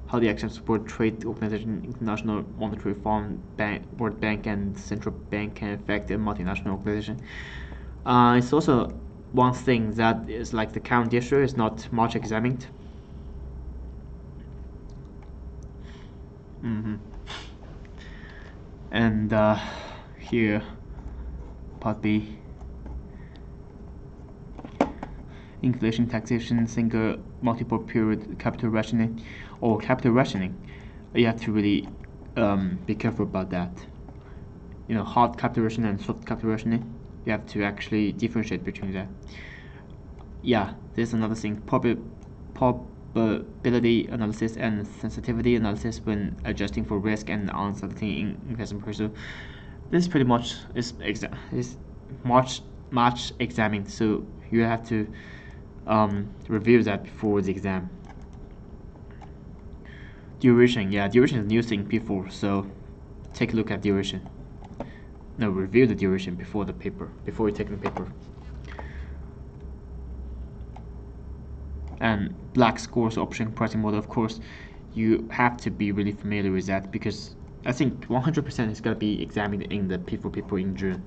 How the actions support trade organization, international monetary fund, World Bank, and central bank can affect a multinational organization. It's also one thing that is like the current issue is not much examined. And here, part B. Inflation, taxation, single, multiple period capital rationing, or capital rationing. You have to really be careful about that. Hard capital rationing and soft capital rationing. You have to actually differentiate between that. Yeah, there's another thing: probability analysis and sensitivity analysis when adjusting for risk and uncertainty in investment portfolio. This pretty much is much examined, so you have to review that before the exam. Duration, duration is a new thing before, so take a look at duration. No, review the duration before you take the paper. And Black-Scholes option pricing model, of course, you have to be really familiar with that because I think 100% is going to be examined in the P4 paper in June.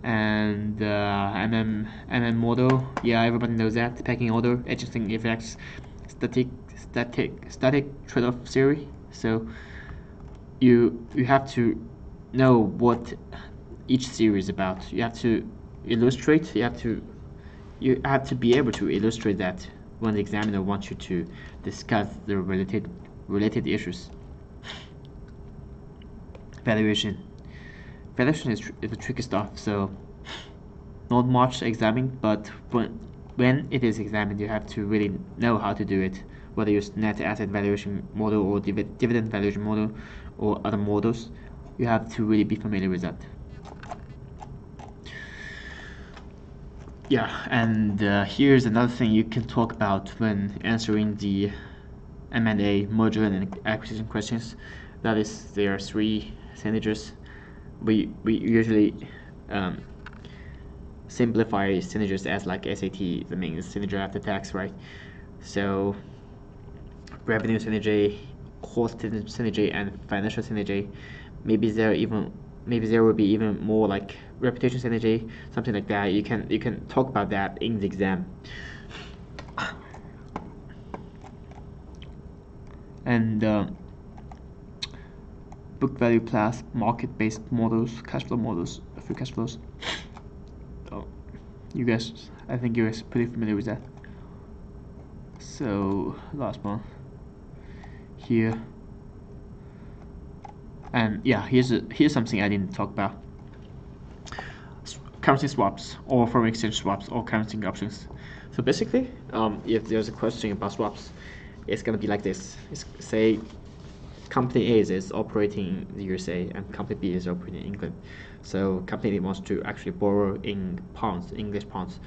And MM model, everybody knows that. Pecking order, adjusting effects, static trade-off theory. So you have to know what each theory is about. You have to illustrate. You have to be able to illustrate that when the examiner wants you to discuss the related issues. Valuation is the tricky stuff, so not much examined, but when it is examined, you have to really know how to do it, whether you use net asset valuation model or dividend valuation model or other models. You have to really be familiar with that. And here's another thing you can talk about when answering the M&A, merger and acquisition questions. That is, there are three synergies. We usually simplify synergies as like SAT. That means synergy after tax, right? So revenue synergy, cost synergy, and financial synergy. Maybe there will be even more like reputation synergy, something like that. You can talk about that in the exam. And book value plus market-based models, cash flow models, free cash flows. So I think you guys are pretty familiar with that. So last one here. And yeah, here's something I didn't talk about. Currency swaps or foreign exchange swaps or currency options. So basically, if there's a question about swaps, it's gonna be like this. Say company A is operating in the USA and company B is operating in England. So company A wants to actually borrow in pounds, English pounds,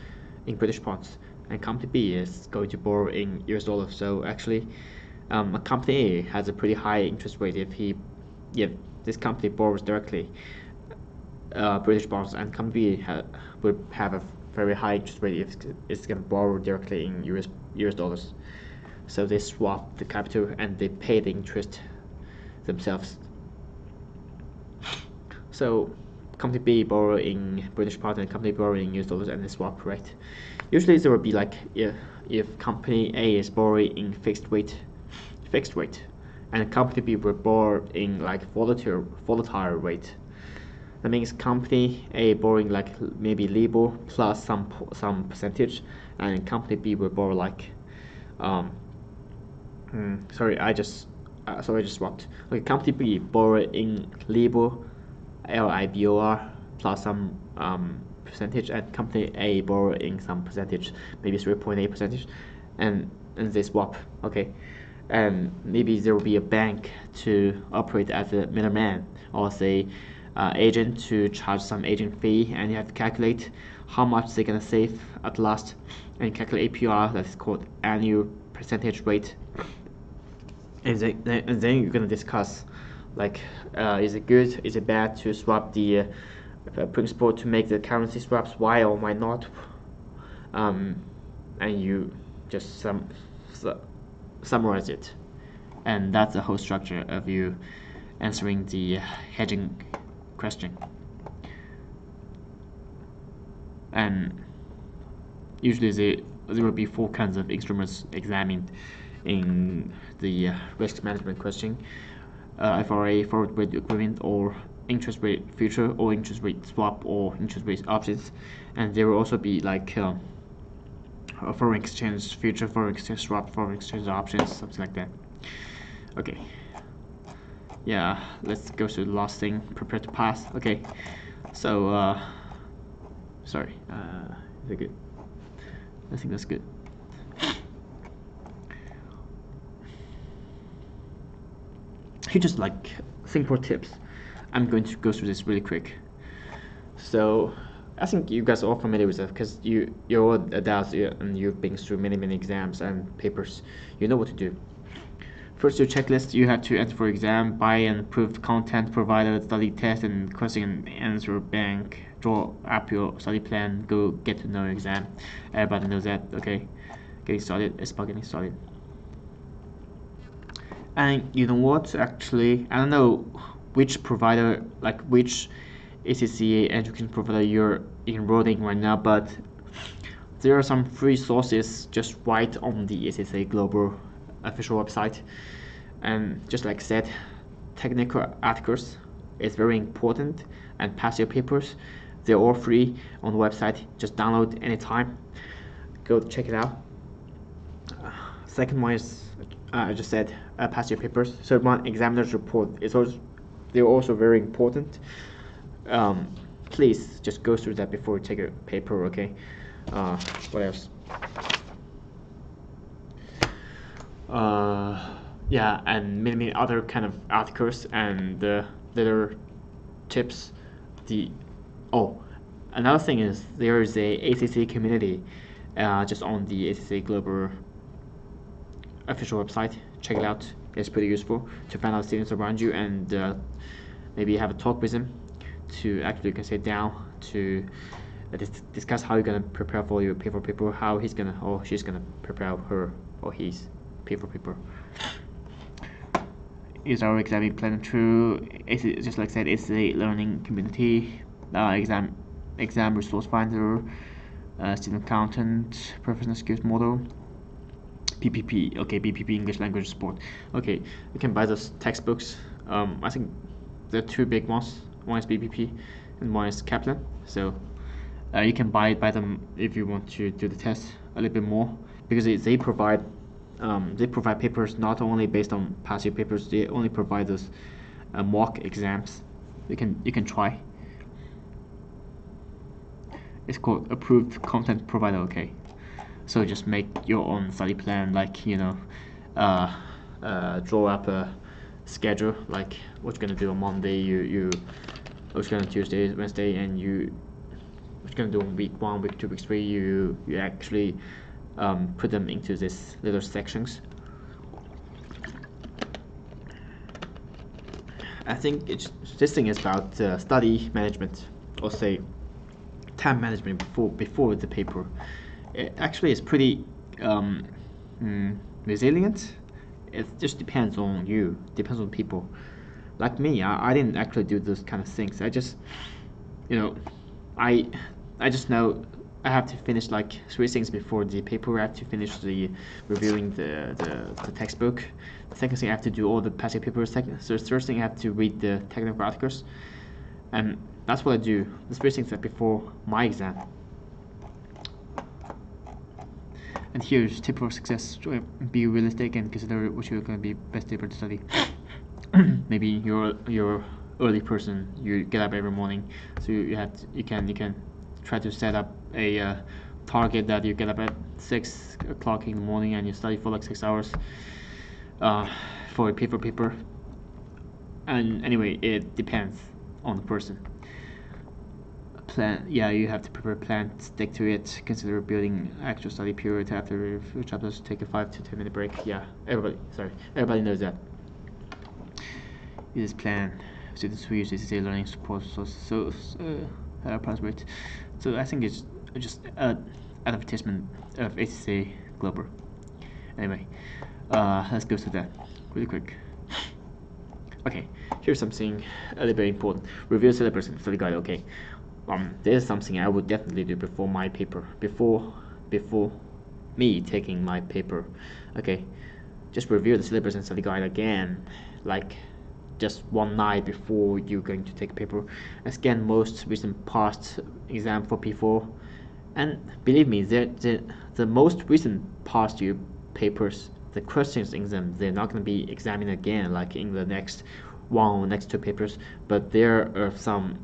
in British pounds, and company B is going to borrow in US dollars. So actually, a company A has a pretty high interest rate if this company borrows directly British bonds, and company B would have a very high interest rate if it's going to borrow directly in US dollars. So they swap the capital and they pay the interest themselves. So company B borrow in British pounds and company borrow in US dollars and they swap, right? Usually there will be like if company A is borrowing in fixed rate, and company B will borrow in like volatile rate. That means company A borrowing like maybe LIBOR plus some percentage, and company B will borrow like sorry I just swapped. Okay, company B borrow in LIBOR LIBOR plus some percentage, and company A borrow in some percentage, maybe 3.8%, and they swap. Okay, and maybe there will be a bank to operate as a middleman, or say agent to charge some agent fee, and you have to calculate how much they're gonna save at last, and calculate APR, that's called annual percentage rate, and then you're gonna discuss like is it good, is it bad to swap the principal to make the currency swaps, why or why not, and you just summarize it, and that's the whole structure of you answering the hedging question. And usually there will be 4 kinds of instruments examined in the risk management question: FRA, forward rate equivalent, or interest rate future, or interest rate swap, or interest rate options. And there will also be like a foreign exchange future, foreign exchange swap, foreign exchange options, something like that. Okay. Yeah, let's go to the last thing, prepare to pass. Okay, so sorry, is it good? I think that's good. Here just like simple tips. I'm going to go through this really quick. So I think you guys are all familiar with that because you're all adults and you've been through many exams and papers. You know what to do. First, your checklist. You have to enter for exam, buy and prove content provided, study test and question and answer bank, draw up your study plan, go get to know your exam. Everybody knows that. Okay, getting started. It's about getting started. And you know what? Actually, I don't know which provider, like which ACCA education provider you're enrolled in right now, but there are some free sources just right on the ACCA Global official website. And just like I said, technical articles is very important, and past year papers, they're all free on the website. Just download anytime, go check it out. Second one is I just said past year papers. Third one, examiner's report is also, they're also very important. Please just go through that before you take a paper. Okay. What else? Yeah, and many other kind of articles and little tips. Another thing is there is a ACC community just on the ACC Global official website. Check it out. It's pretty useful to find out students around you and maybe have a talk with them, to actually you can sit down to discuss how you're gonna prepare for your paper, how he's gonna or she's gonna prepare her or his paper. Is our exam plan true? Just like I said, it's a learning community. Exam resource finder, student accountant, professional skills model, PPP. Okay, BPP, English language support. Okay, you can buy those textbooks. I think there are 2 big ones. One is BPP and one is Kaplan. So you can buy them if you want to do the test a little bit more, because they provide papers not only based on past year papers. They only provide those mock exams. You can try. It's called approved content provider. Okay, so just make your own study plan, like draw up a schedule, like what you're gonna do on Monday, you what you're gonna Tuesday, Wednesday, and what you're gonna do on week 1, week 2, week 3. You actually put them into these little sections. I think this thing is about study management, or say time management before the paper. It actually is pretty resilient. It just depends on you, depends on people. Like me, I didn't actually do those kind of things. I just, I just know I have to finish like 3 things before the paper. I have to finish the reviewing the textbook. The second thing, I have to do all the passing papers. So the third thing, I have to read the technical articles, and that's what I do. The 3 things that before my exam. And here's tip for success: be realistic and consider what you're going to be best able to study. Maybe you're early person. You get up every morning, so you can try to set up a target that you get up at 6 o'clock in the morning and you study for like 6 hours for a paper. And anyway, it depends on the person. Plan, yeah, you have to prepare a plan, stick to it, consider building actual study period after chapters, take a 5 to 10 minute break. Yeah, everybody knows that. Use plan, students who use ACCA learning support password. So I think it's just an advertisement of ACCA Global. Anyway, let's go to that really quick. Okay, here's something a little bit important. Review syllabus and study guide. Okay, this is something I would definitely do before my paper, before me taking my paper. Okay, just review the syllabus and study guide again, like just one night before you're going to take a paper. And scan most recent past exam for P4, and believe me, the most recent past year papers, the questions in them, they're not going to be examined again like in the next 1 or next 2 papers, but there are some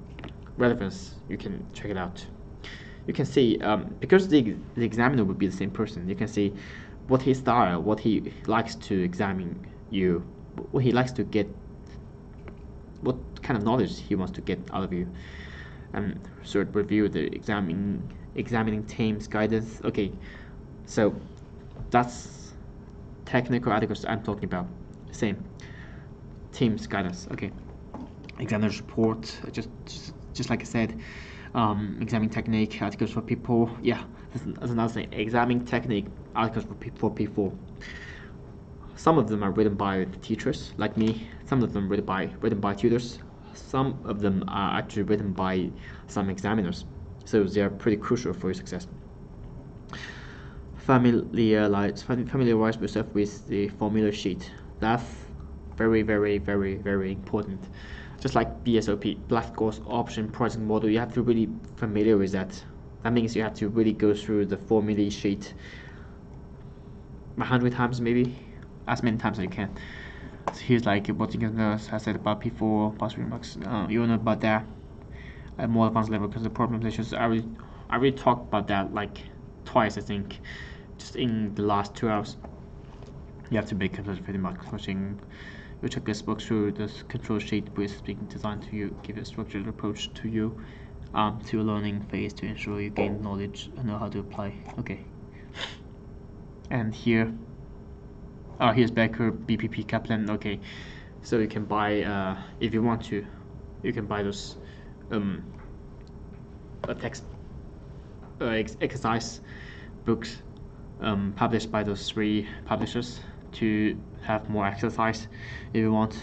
relevance. You can check it out. You can see because the examiner would be the same person, you can see what his style, what he likes to examine you, what he likes to get, what kind of knowledge he wants to get out of you. And so review the examining team's guidance. Okay, so that's technical articles I'm talking about. Same team's guidance. Okay, examiner's report, just like I said, examining technique articles for people. Yeah, that's another thing. Examining technique articles for people. Some of them are written by the teachers, like me. Some of them written by tutors. Some of them are actually written by some examiners. So they are pretty crucial for your success. Familiarize yourself with the formula sheet. That's very, very, very, very important. Just like BSOP, Black Gauss Option Pricing Model, you have to really familiar with that. That means you have to really go through the formula sheet 100 times, maybe as many times as you can. So here's like what you can I said about P4 past remarks. You know about that at more advanced level, because the problem issues I already talked about that like twice, I think, just in the last 2 hours. You have to make conversion pretty much pushing your checklist book through this control sheet with speaking designed to you, give a structured approach to you to your learning phase to ensure you gain knowledge and know how to apply. Okay, and here here's Becker BPP Kaplan. Okay, so you can buy if you want to, you can buy those text exercise books published by those 3 publishers to have more exercise if you want.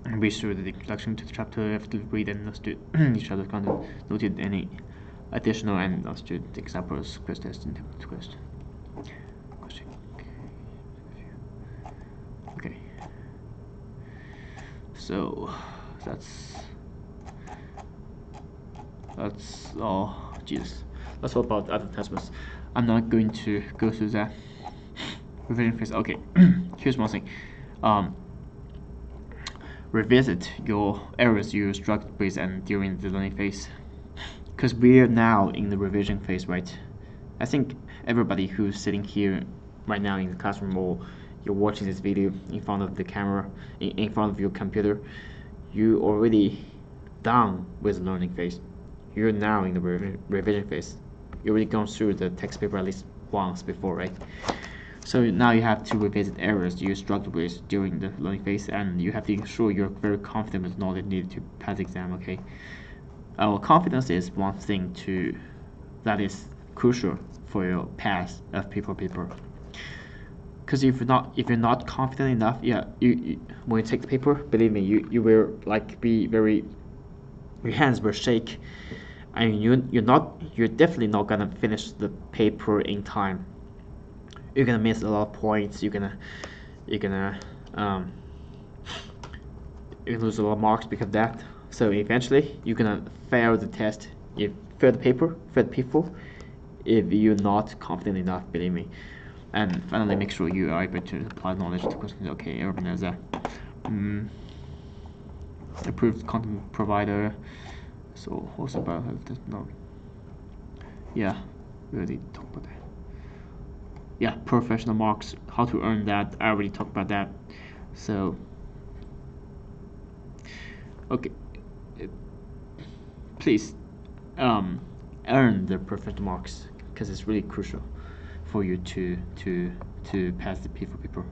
And read through the introduction to the chapter. You have to read and understood each other's content, noted any additional and understood examples, quiz test, and question. Okay, so that's all. Jesus, that's all about advertisements. I'm not going to go through that. Revision phase. Okay, here's one thing. revisit your errors you struggled with and during the learning phase, because we're now in the revision phase, right? I think everybody who's sitting here right now in the classroom, or you're watching this video in front of the camera, in front of your computer, you already done with the learning phase. You're now in the revision phase. You already gone through the text paper at least once before, right? So now you have to revisit errors you struggled with during the learning phase, and you have to ensure you're very confident with knowledge needed to pass the exam, okay? Our confidence is one thing that is crucial for your pass of paper. Because if you're not confident enough, yeah, you when you take the paper, believe me, you will like be very, your hands will shake, and you're definitely not gonna finish the paper in time. You're gonna miss a lot of points. You're gonna lose a lot of marks because of that. So eventually you're gonna fail the test. You fail the paper, if you're not confident enough, believe me. And finally, make sure you are able to apply knowledge to questions. Okay, everyone knows that. Approved content provider. So also about no. Yeah, we already talked about that. Yeah, professional marks, how to earn that. I already talked about that. So okay, please earn the professional marks, because it's really crucial for you to pass the P4 paper.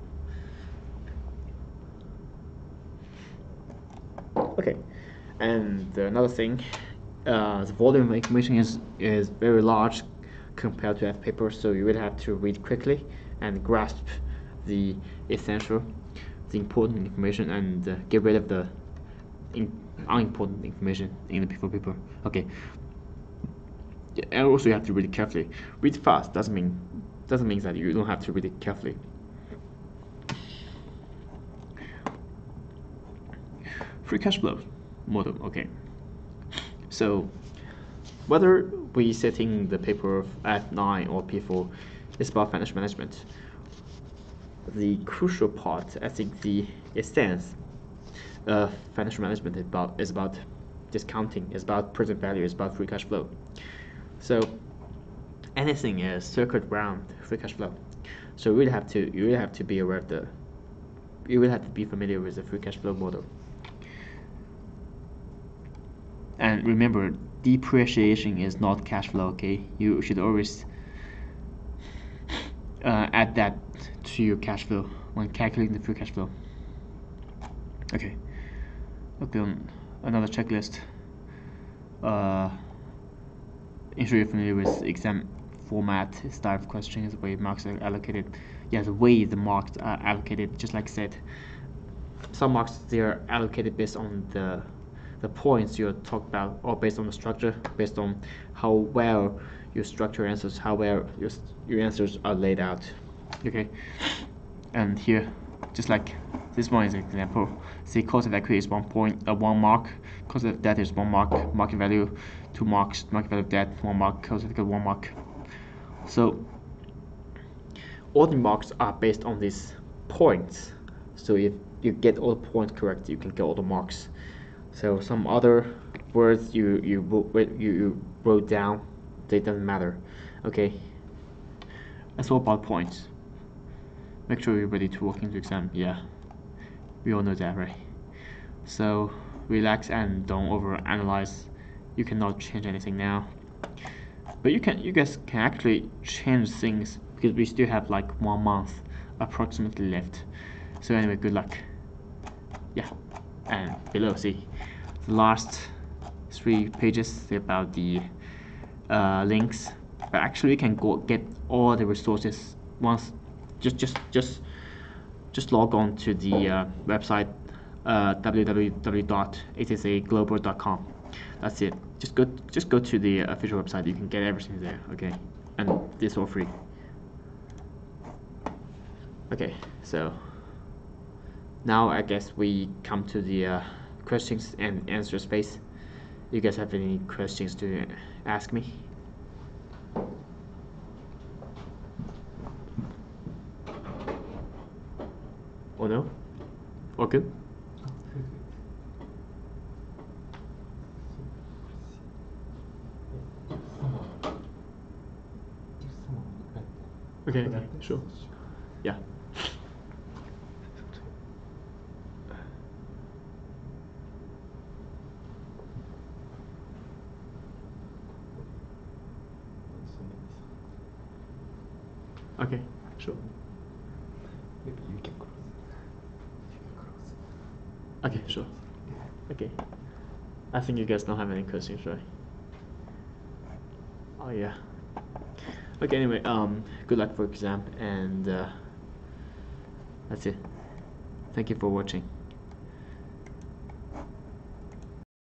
Okay, and another thing, the volume of information is very large compared to F paper, so you will have to read quickly and grasp the essential, the important information, and get rid of the unimportant information in the P4 paper. Okay. And also you have to read it carefully. Read fast doesn't mean that you don't have to read it carefully. Free cash flow model. Okay. So whether we setting the paper of F9 or P4, it's about financial management. The crucial part, I think, the essence of financial management is about discounting, is about present value, is about free cash flow. So anything is circled around free cash flow. So you really have to be aware of you will have to be familiar with the free cash flow model. And remember, depreciation is not cash flow, okay? You should always add that to your cash flow when calculating the free cash flow. Okay. Okay, on another checklist. Ensure you're familiar with exam format, style of questions, the way marks are allocated. Yeah, the way the marks are allocated, just like I said. Some marks, they are allocated based on the points you talk about, or based on the structure, based on how well you structure answers, how well your answers are laid out. Okay, and here, just like this one is an example. Say cost of equity is 1 mark, cost of debt is 1 mark, market value 2 marks, market value of debt 1 mark, cost of equity 1 mark. So all the marks are based on these points. So if you get all the points correct, you can get all the marks. So some other words you wrote down, they doesn't matter. Okay, that's all about points. Make sure you're ready to walk into exam. Yeah, we all know that, right? So relax and don't overanalyze. You cannot change anything now, but you guys can actually change things, because we still have like 1 month approximately left. So anyway, good luck. Yeah, and below, see the last 3 pages about the links, but actually you can go get all the resources once. Just log on to the website www.hsaglobal.com. That's it. Just go to the official website. You can get everything there. Okay, and this all free. Okay, so now I guess we come to the questions and answers phase. You guys have any questions to ask me? Or no? Or good? Okay, okay, sure. Yeah. Okay, sure. Maybe you can cross. Okay, sure. Okay. I think you guys don't have any questions, right? Oh yeah. Okay, anyway, good luck for exam, and that's it. Thank you for watching.